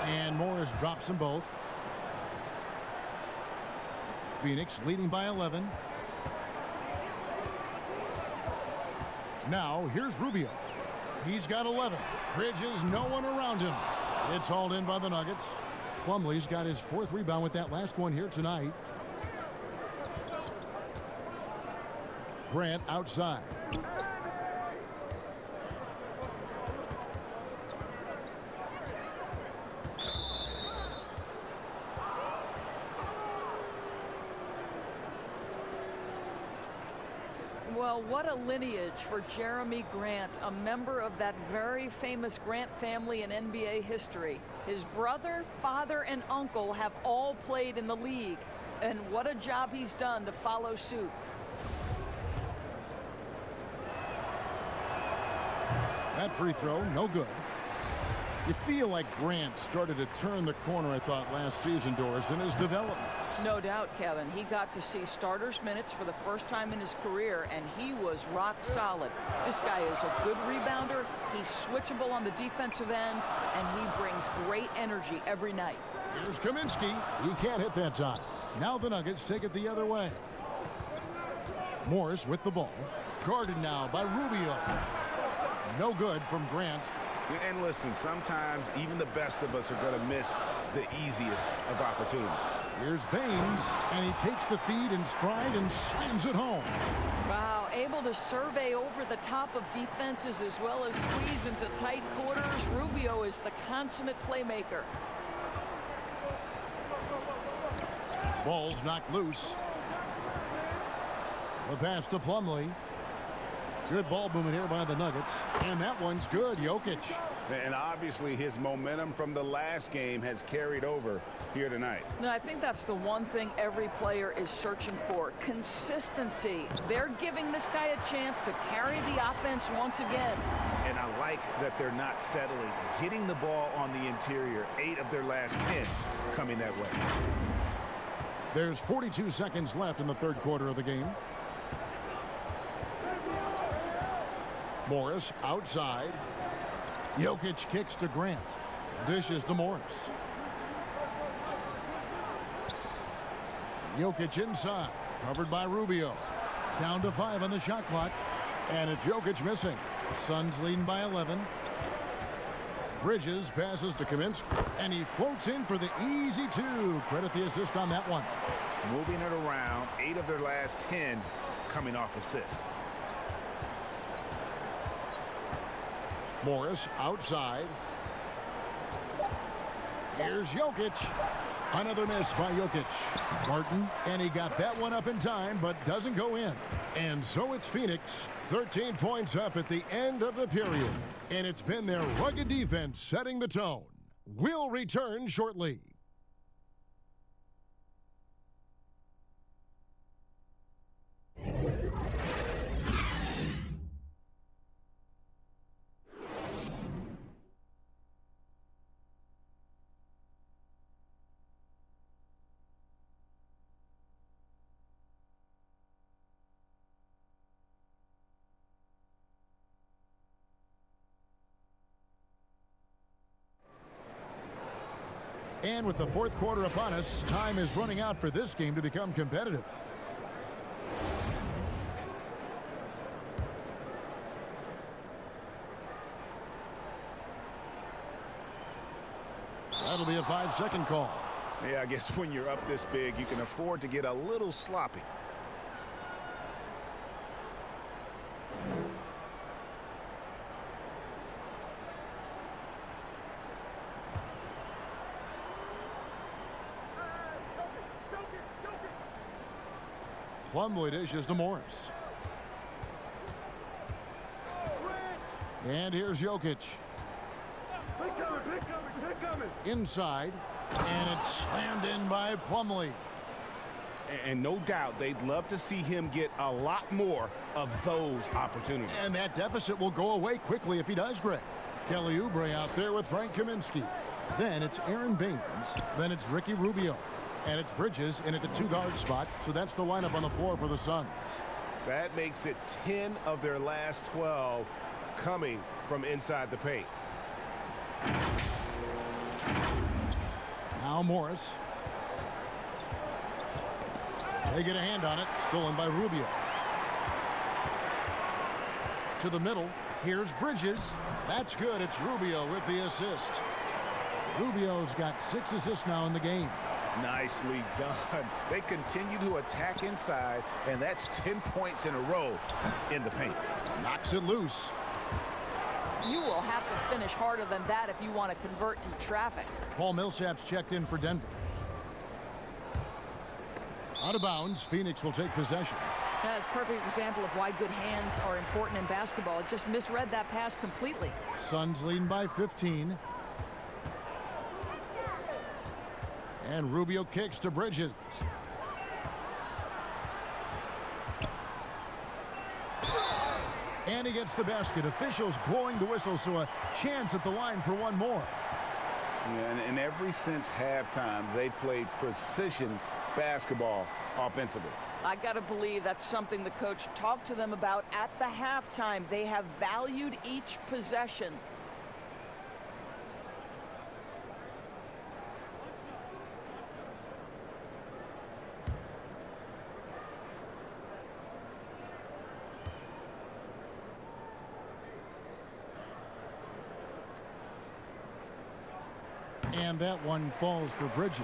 And Morris drops them both. Phoenix leading by 11. Now here's Rubio. He's got 11. Bridges, no one around him. It's hauled in by the Nuggets. Plumlee's got his 4th rebound with that last one here tonight. Grant outside. Well, what a lineage for Jeremy Grant, a member of that very famous Grant family in NBA history. His brother, father, and uncle have all played in the league. And what a job he's done to follow suit. That free throw, no good. You feel like Grant started to turn the corner, I thought, last season, Doris, in his development. No doubt, Kevin. He got to see starters minutes for the first time in his career, and he was rock solid. This guy is a good rebounder. He's switchable on the defensive end, and he brings great energy every night. Here's Kaminsky. He can't hit that time. Now the Nuggets take it the other way. Morris with the ball. Guarded now by Rubio. No good from Grant. And listen, sometimes even the best of us are going to miss the easiest of opportunities. Here's Baines, and he takes the feed in stride and slams it home. Wow, able to survey over the top of defenses as well as squeeze into tight quarters. Rubio is the consummate playmaker. Ball's knocked loose. The pass to Plumlee. Good ball movement here by the Nuggets. And that one's good. Jokic. And obviously his momentum from the last game has carried over here tonight. No, I think that's the one thing every player is searching for. Consistency. They're giving this guy a chance to carry the offense once again. And I like that they're not settling. Getting the ball on the interior. 8 of their last 10 coming that way. There's 42 seconds left in the third quarter of the game. Morris outside. Jokic kicks to Grant. Dishes to Morris. Jokic inside. Covered by Rubio. Down to 5 on the shot clock. And it's Jokic missing. Suns leading by 11. Bridges passes to Kaminsky. And he floats in for the easy 2. Credit the assist on that one. Moving it around. 8 of their last 10 coming off assists. Morris outside. Here's Jokic. Another miss by Jokic. Barton, and he got that one up in time, but doesn't go in. And so it's Phoenix, 13 points up at the end of the period. And it's been their rugged defense setting the tone. We'll return shortly. And with the fourth quarter upon us, time is running out for this game to become competitive. That'll be a 5-second call. Yeah, I guess when you're up this big, you can afford to get a little sloppy. Plumlee dishes to Morris. And here's Jokic. Inside, and it's slammed in by Plumlee. And no doubt they'd love to see him get a lot more of those opportunities. And that deficit will go away quickly if he does, Greg. Kelly Oubre out there with Frank Kaminsky. Then it's Aaron Baines. Then it's Ricky Rubio. And it's Bridges in at the 2-guard spot. So that's the lineup on the floor for the Suns. That makes it 10 of their last 12 coming from inside the paint. Now Morris. They get a hand on it. Stolen by Rubio. To the middle. Here's Bridges. That's good. It's Rubio with the assist. Rubio's got 6 assists now in the game. Nicely done. They continue to attack inside, and that's 10 points in a row in the paint. Knocks it loose. You will have to finish harder than that if you want to convert in traffic. Paul Millsap's checked in for Denver. Out of bounds, Phoenix will take possession. That's a perfect example of why good hands are important in basketball. It just misread that pass completely. Suns leading by 15. And Rubio kicks to Bridges. And he gets the basket. Officials blowing the whistle, so a chance at the line for one more. Yeah, and ever since halftime, they played precision basketball offensively. I got to believe that's something the coach talked to them about at the halftime. They have valued each possession. And that one falls for Bridges.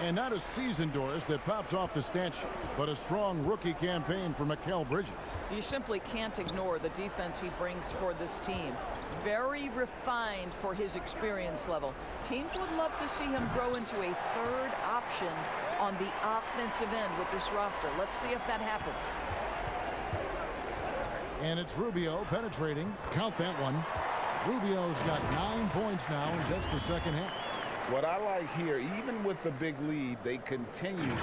And not a season, Doris, that pops off the stanchion, but a strong rookie campaign for Mikal Bridges. You simply can't ignore the defense he brings for this team. Very refined for his experience level. Teams would love to see him grow into a third option on the offensive end with this roster. Let's see if that happens. And it's Rubio penetrating. Count that one. Rubio's got 9 points now in just the second half. What I like here, even with the big lead, they continue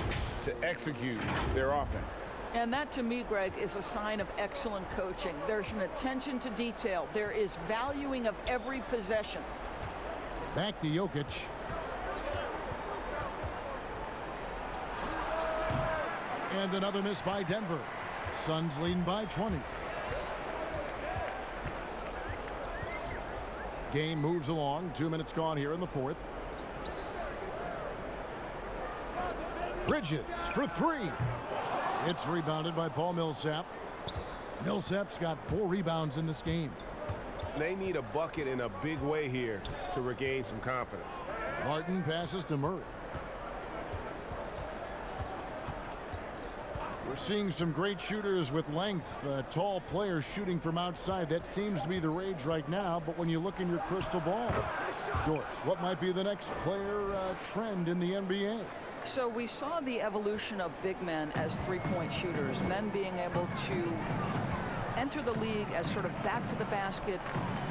to execute their offense. And that, to me, Greg, is a sign of excellent coaching. There's an attention to detail. There is valuing of every possession. Back to Jokic. And another miss by Denver. Suns leading by 20. Game moves along. 2 minutes gone here in the fourth. Bridges for 3. It's rebounded by Paul Millsap. Millsap's got 4 rebounds in this game. They need a bucket in a big way here to regain some confidence. Martin passes to Murray. We're seeing some great shooters with length, tall players shooting from outside. That seems to be the rage right now, but when you look in your crystal ball, Doris, what might be the next player trend in the NBA? So we saw the evolution of big men as three-point shooters, men being able to enter the league as sort of back to the basket,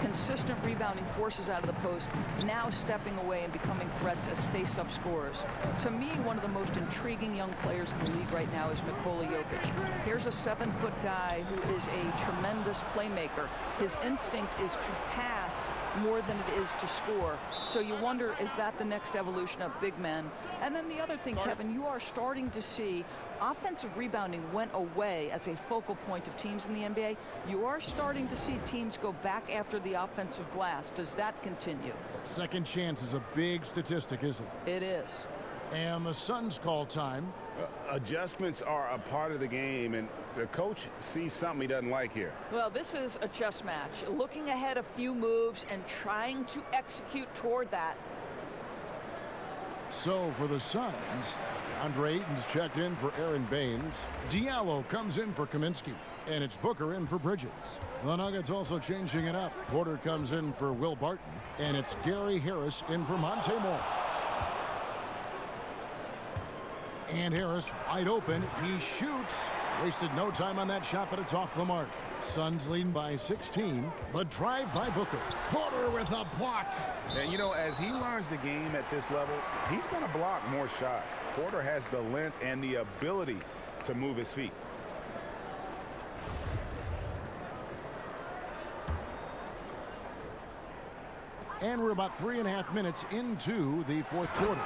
consistent rebounding forces out of the post, now stepping away and becoming threats as face-up scorers. To me, one of the most intriguing young players in the league right now is Nikola Jokic. Here's a 7-foot guy who is a tremendous playmaker. His instinct is to pass more than it is to score. So you wonder, is that the next evolution of big men? And then the other thing, Kevin, you are starting to see offensive rebounding went away as a focal point of teams in the NBA. You are starting to see teams go back after the offensive glass. Does that continue? Second chance is a big statistic, isn't it? It is. And the Suns call time. Adjustments are a part of the game, and the coach sees something he doesn't like here. Well, this is a chess match. Looking ahead a few moves and trying to execute toward that. So for the Suns, Andre Ayton's checked in for Aaron Baines. Diallo comes in for Kaminsky. And it's Booker in for Bridges. The Nuggets also changing it up. Porter comes in for Will Barton. And it's Gary Harris in for Monte Morris. And Harris wide open. He shoots. Wasted no time on that shot, but it's off the mark. Suns leading by 16. The drive by Booker. Porter with a block. And, you know, as he learns the game at this level, he's going to block more shots. Porter has the length and the ability to move his feet. And we're about 3.5 minutes into the fourth quarter.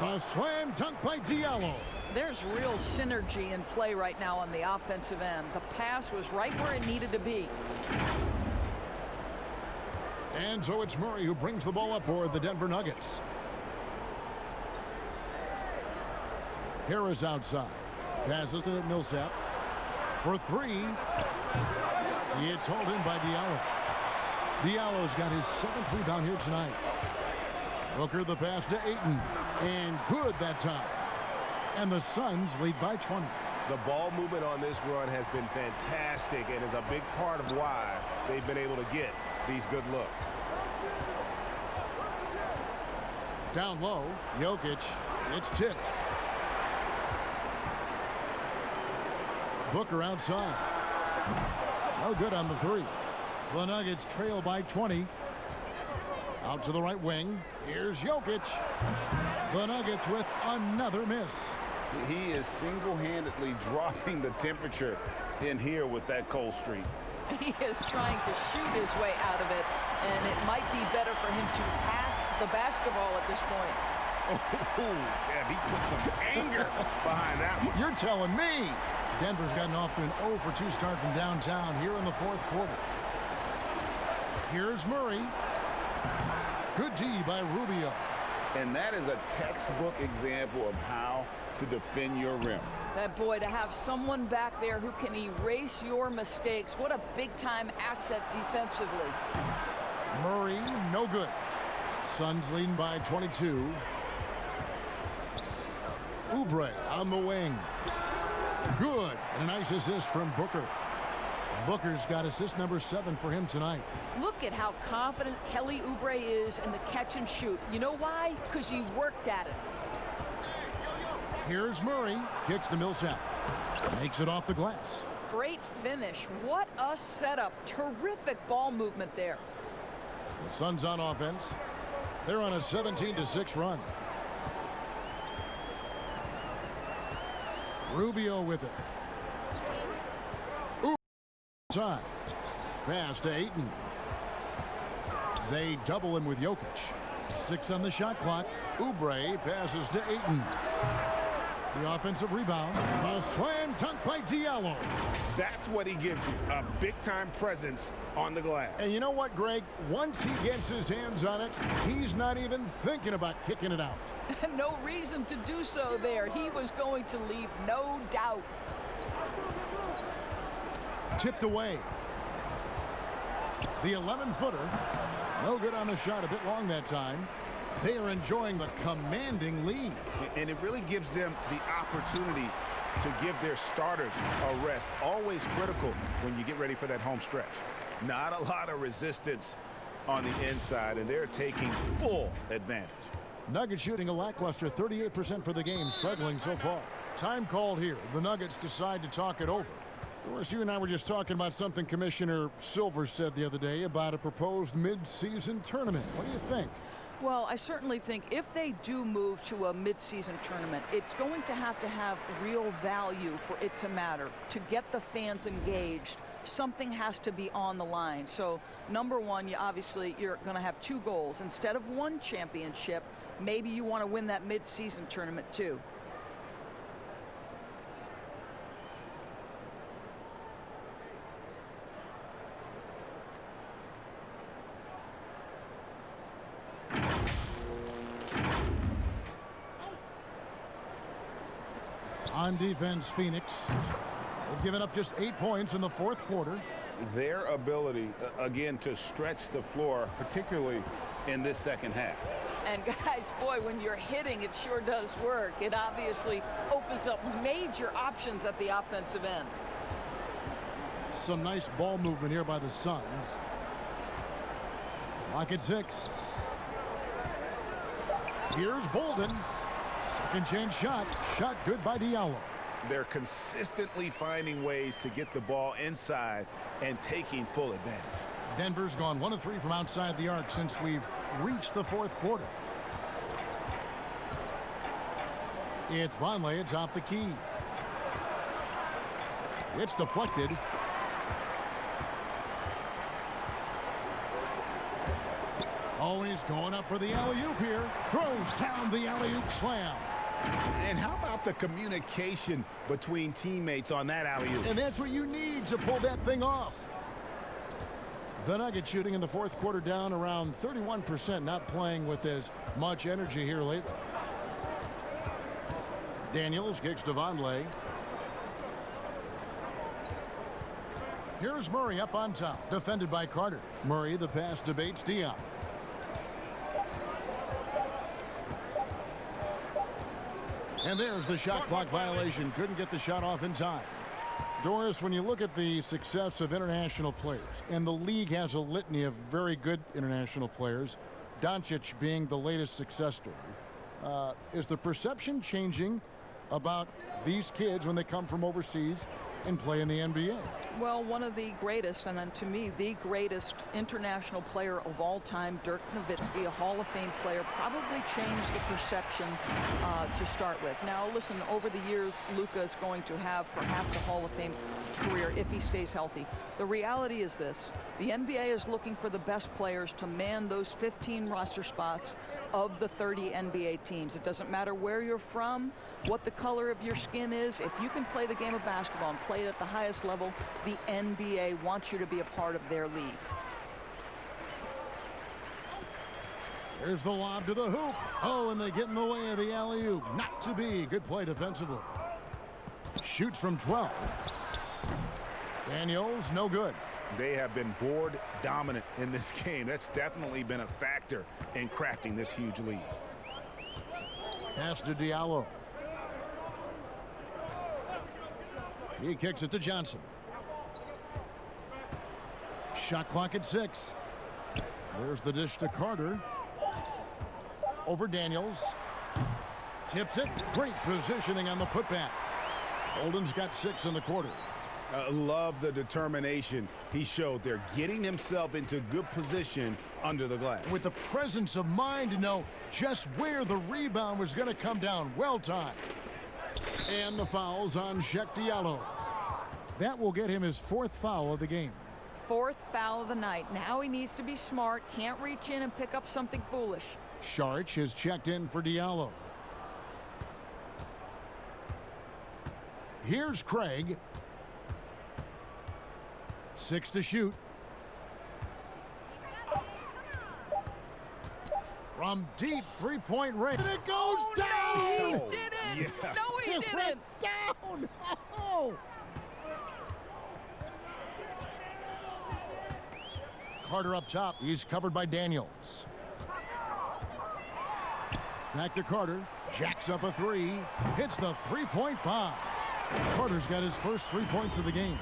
A slam dunk by Diallo. There's real synergy in play right now on the offensive end. The pass was right where it needed to be. And so it's Murray who brings the ball up for the Denver Nuggets. Harris outside. Passes to Millsap. For three. It's hauled in by Diallo. Diallo's got his 7th rebound here tonight. Booker the pass to Ayton. And good that time. And the Suns lead by 20. The ball movement on this run has been fantastic and is a big part of why they've been able to get these good looks. Down low, Jokic. It's tipped. Booker outside. No good on the three. The Nuggets trail by 20. Out to the right wing. Here's Jokic. The Nuggets with another miss. He is single-handedly dropping the temperature in here with that cold streak. He is trying to shoot his way out of it, and it might be better for him to pass the basketball at this point. Oh, yeah, he put some anger behind that one. You're telling me. Denver's gotten off to an 0 for 2 start from downtown here in the fourth quarter. Here's Murray. Good D by Rubio. And that is a textbook example of how to defend your rim. That boy, to have someone back there who can erase your mistakes, what a big-time asset defensively. Murray, no good. Suns leading by 22. Oubre on the wing. Good. And a nice assist from Booker. Booker's got assist number 7 for him tonight. Look at how confident Kelly Oubre is in the catch and shoot. You know why? Because he worked at it. Here's Murray. Kicks to Millsap. Makes it off the glass. Great finish. What a setup. Terrific ball movement there. The Suns on offense. They're on a 17-6 run. Rubio with it. Side. Pass to Ayton. They double him with Jokic. 6 on the shot clock. Oubre passes to Ayton. The offensive rebound. A slam dunk by Diallo. That's what he gives you, a big-time presence on the glass. And you know what, Greg? Once he gets his hands on it, he's not even thinking about kicking it out. No reason to do so there. He was going to leave, no doubt. Tipped away. The 11-footer. No good on the shot. A bit long that time. They are enjoying the commanding lead. And it really gives them the opportunity to give their starters a rest. Always critical when you get ready for that home stretch. Not a lot of resistance on the inside, and they're taking full advantage. Nuggets shooting a lackluster 38% for the game, struggling so far. Time called here. The Nuggets decide to talk it over. Of course, you and I were just talking about something Commissioner Silver said the other day about a proposed mid-season tournament. What do you think? Well, I certainly think if they do move to a mid-season tournament, it's going to have real value for it to matter. To get the fans engaged, something has to be on the line. So, number one, you're going to have 2 goals. Instead of 1 championship, maybe you want to win that mid-season tournament too. On defense, Phoenix. They've given up just 8 points in the fourth quarter. Their ability, again, to stretch the floor, particularly in this second half. And guys, boy, when you're hitting, it sure does work. It obviously opens up major options at the offensive end. Some nice ball movement here by the Suns. Clock at 6. Here's Bolden. Second chance shot. Shot good by Diallo. They're consistently finding ways to get the ball inside and taking full advantage. Denver's gone 1 of 3 from outside the arc since we've reached the fourth quarter. It's Vonleh atop the key. It's deflected. Oh, he's going up for the alley-oop here. Throws down the alley-oop slam. And how about the communication between teammates on that alley-oop? And that's what you need to pull that thing off. The Nuggets shooting in the fourth quarter down around 31%, not playing with as much energy here lately. Daniels kicks to Vonleh. Here's Murray up on top, defended by Carter. Murray, the pass debates Dion. And there's the shot clock violation. Couldn't get the shot off in time. Doris, when you look at the success of international players, and the league has a litany of very good international players, Doncic being the latest success story, is the perception changing about these kids when they come from overseas and play in the NBA? Well, one of the greatest, and then to me, the greatest international player of all time, Dirk Nowitzki, a Hall of Fame player, probably changed the perception to start with. Now, listen, over the years, Luka is going to have perhaps a Hall of Fame career if he stays healthy. The reality is this. The NBA is looking for the best players to man those 15 roster spots of the 30 NBA teams. It doesn't matter where you're from, what the color of your skin is. If you can play the game of basketball and play it at the highest level, the NBA wants you to be a part of their league. Here's the lob to the hoop. Oh, and they get in the way of the alley-oop. Not to be. Good play defensively. Shoots from 12. Daniels, no good. They have been board dominant in this game. That's definitely been a factor in crafting this huge lead. Pass to Diallo. He kicks it to Johnson. Shot clock at 6. There's the dish to Carter. Over Daniels. Tips it. Great positioning on the putback. Bolden's got 6 in the quarter. Love the determination he showed there, getting himself into good position under the glass. With the presence of mind to know just where the rebound was going to come down. Well timed. And the foul's on Sheck Diallo. That will get him his 4th foul of the game. 4th foul of the night. Now he needs to be smart. Can't reach in and pick up something foolish. Saric has checked in for Diallo. Here's Craig. 6 to shoot. From deep 3-point range. And it goes down! No, he didn't! Yeah. No, he It didn't! went down! Oh. Carter up top. He's covered by Daniels. Back to Carter. Jacks up a 3. Hits the 3-point bomb. Carter's got his first 3 points of the game.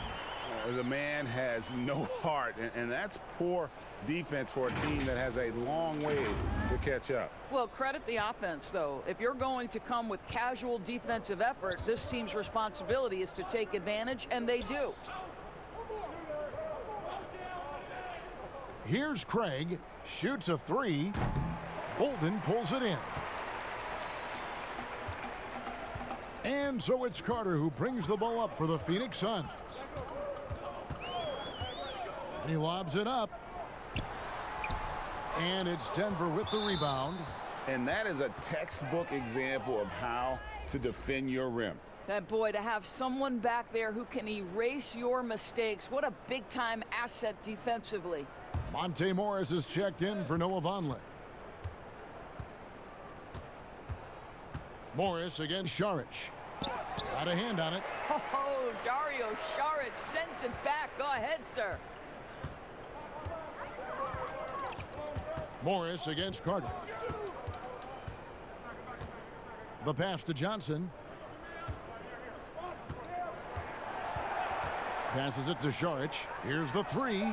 The man has no heart, and that's poor defense for a team that has a long way to catch up. Well, credit the offense, though. If you're going to come with casual defensive effort, this team's responsibility is to take advantage, and they do. Here's Craig. Shoots a 3. Bolden pulls it in. And so it's Carter who brings the ball up for the Phoenix Suns. He lobs it up. And it's Denver with the rebound. And that is a textbook example of how to defend your rim. That boy, to have someone back there who can erase your mistakes, what a big-time asset defensively. Monte Morris is checked in for Noah Vonleh. Morris against Saric. Got a hand on it. Oh, Dario Saric sends it back. Go ahead, sir. Morris against Carter. The pass to Johnson. Passes it to Saric. Here's the three.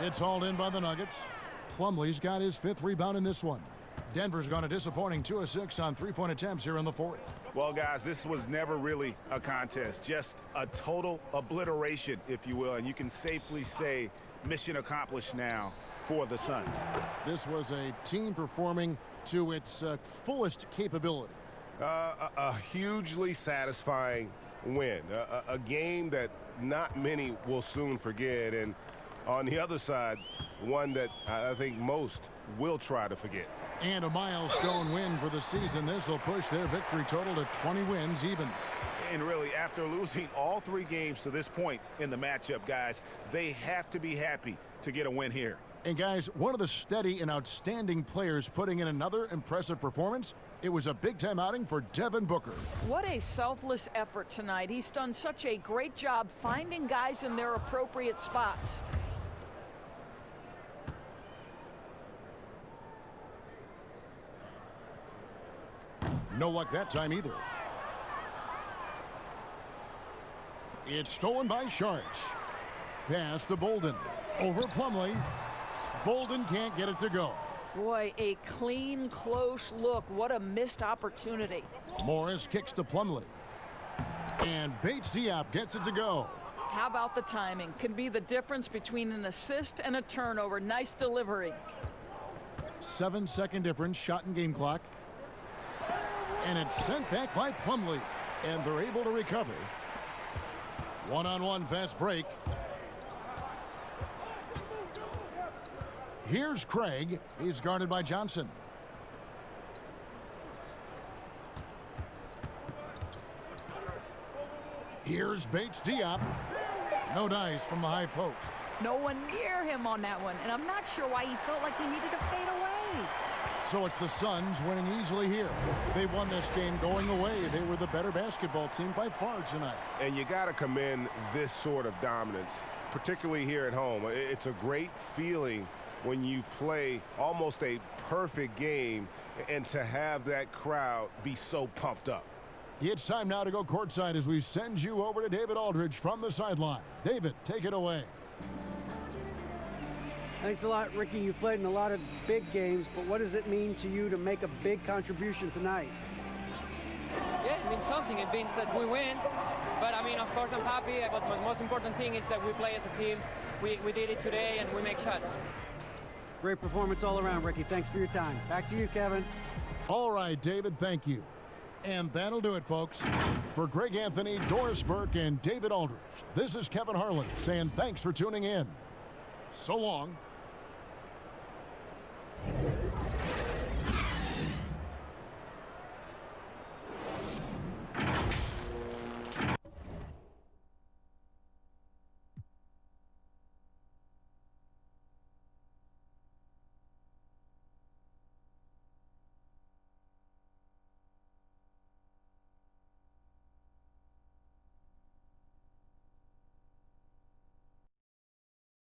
It's hauled in by the Nuggets. Plumlee's got his 5th rebound in this one. Denver's gone a disappointing 2 of 6 on 3-point attempts here in the 4th. Well, guys, this was never really a contest, just a total obliteration, if you will, and you can safely say mission accomplished now for the Suns. This was a team performing to its fullest capability. A hugely satisfying win, a game that not many will soon forget, and on the other side, one that I think most will try to forget. And a milestone win for the season. This will push their victory total to 20 wins even. And really, after losing all 3 games to this point in the matchup, guys, they have to be happy to get a win here. And guys, one of the steady and outstanding players putting in another impressive performance. It was a big-time outing for Devin Booker. What a selfless effort tonight. He's done such a great job finding guys in their appropriate spots. No luck that time either. It's stolen by Saric. Pass to Bolden. Over Plumlee. Bolden can't get it to go. Boy, a clean, close look. What a missed opportunity. Morris kicks to Plumlee. And Bates Diop gets it to go. How about the timing? Can be the difference between an assist and a turnover. Nice delivery. 7-second difference, shot and game clock. And it's sent back by Plumlee. And they're able to recover. One-on-one fast break. Here's Craig. He's guarded by Johnson. Here's Bates Diop. No dice from the high post. No one near him on that one, and I'm not sure why he felt like he needed to fade away. So it's the Suns winning easily here. They won this game going away. They were the better basketball team by far tonight. And you got to commend this sort of dominance, particularly here at home. It's a great feeling when you play almost a perfect game and to have that crowd be so pumped up. It's time now to go courtside as we send you over to David Aldridge from the sideline. David, take it away. Thanks a lot, Ricky. You've played in a lot of big games, but what does it mean to you to make a big contribution tonight? Yeah, it means something. It means that we win. But, I mean, of course, I'm happy. But the most important thing is that we play as a team. We did it today, and we make shots. Great performance all around, Ricky. Thanks for your time. Back to you, Kevin. All right, David, thank you. And that'll do it, folks. For Greg Anthony, Doris Burke, and David Aldridge, this is Kevin Harlan saying thanks for tuning in. So long.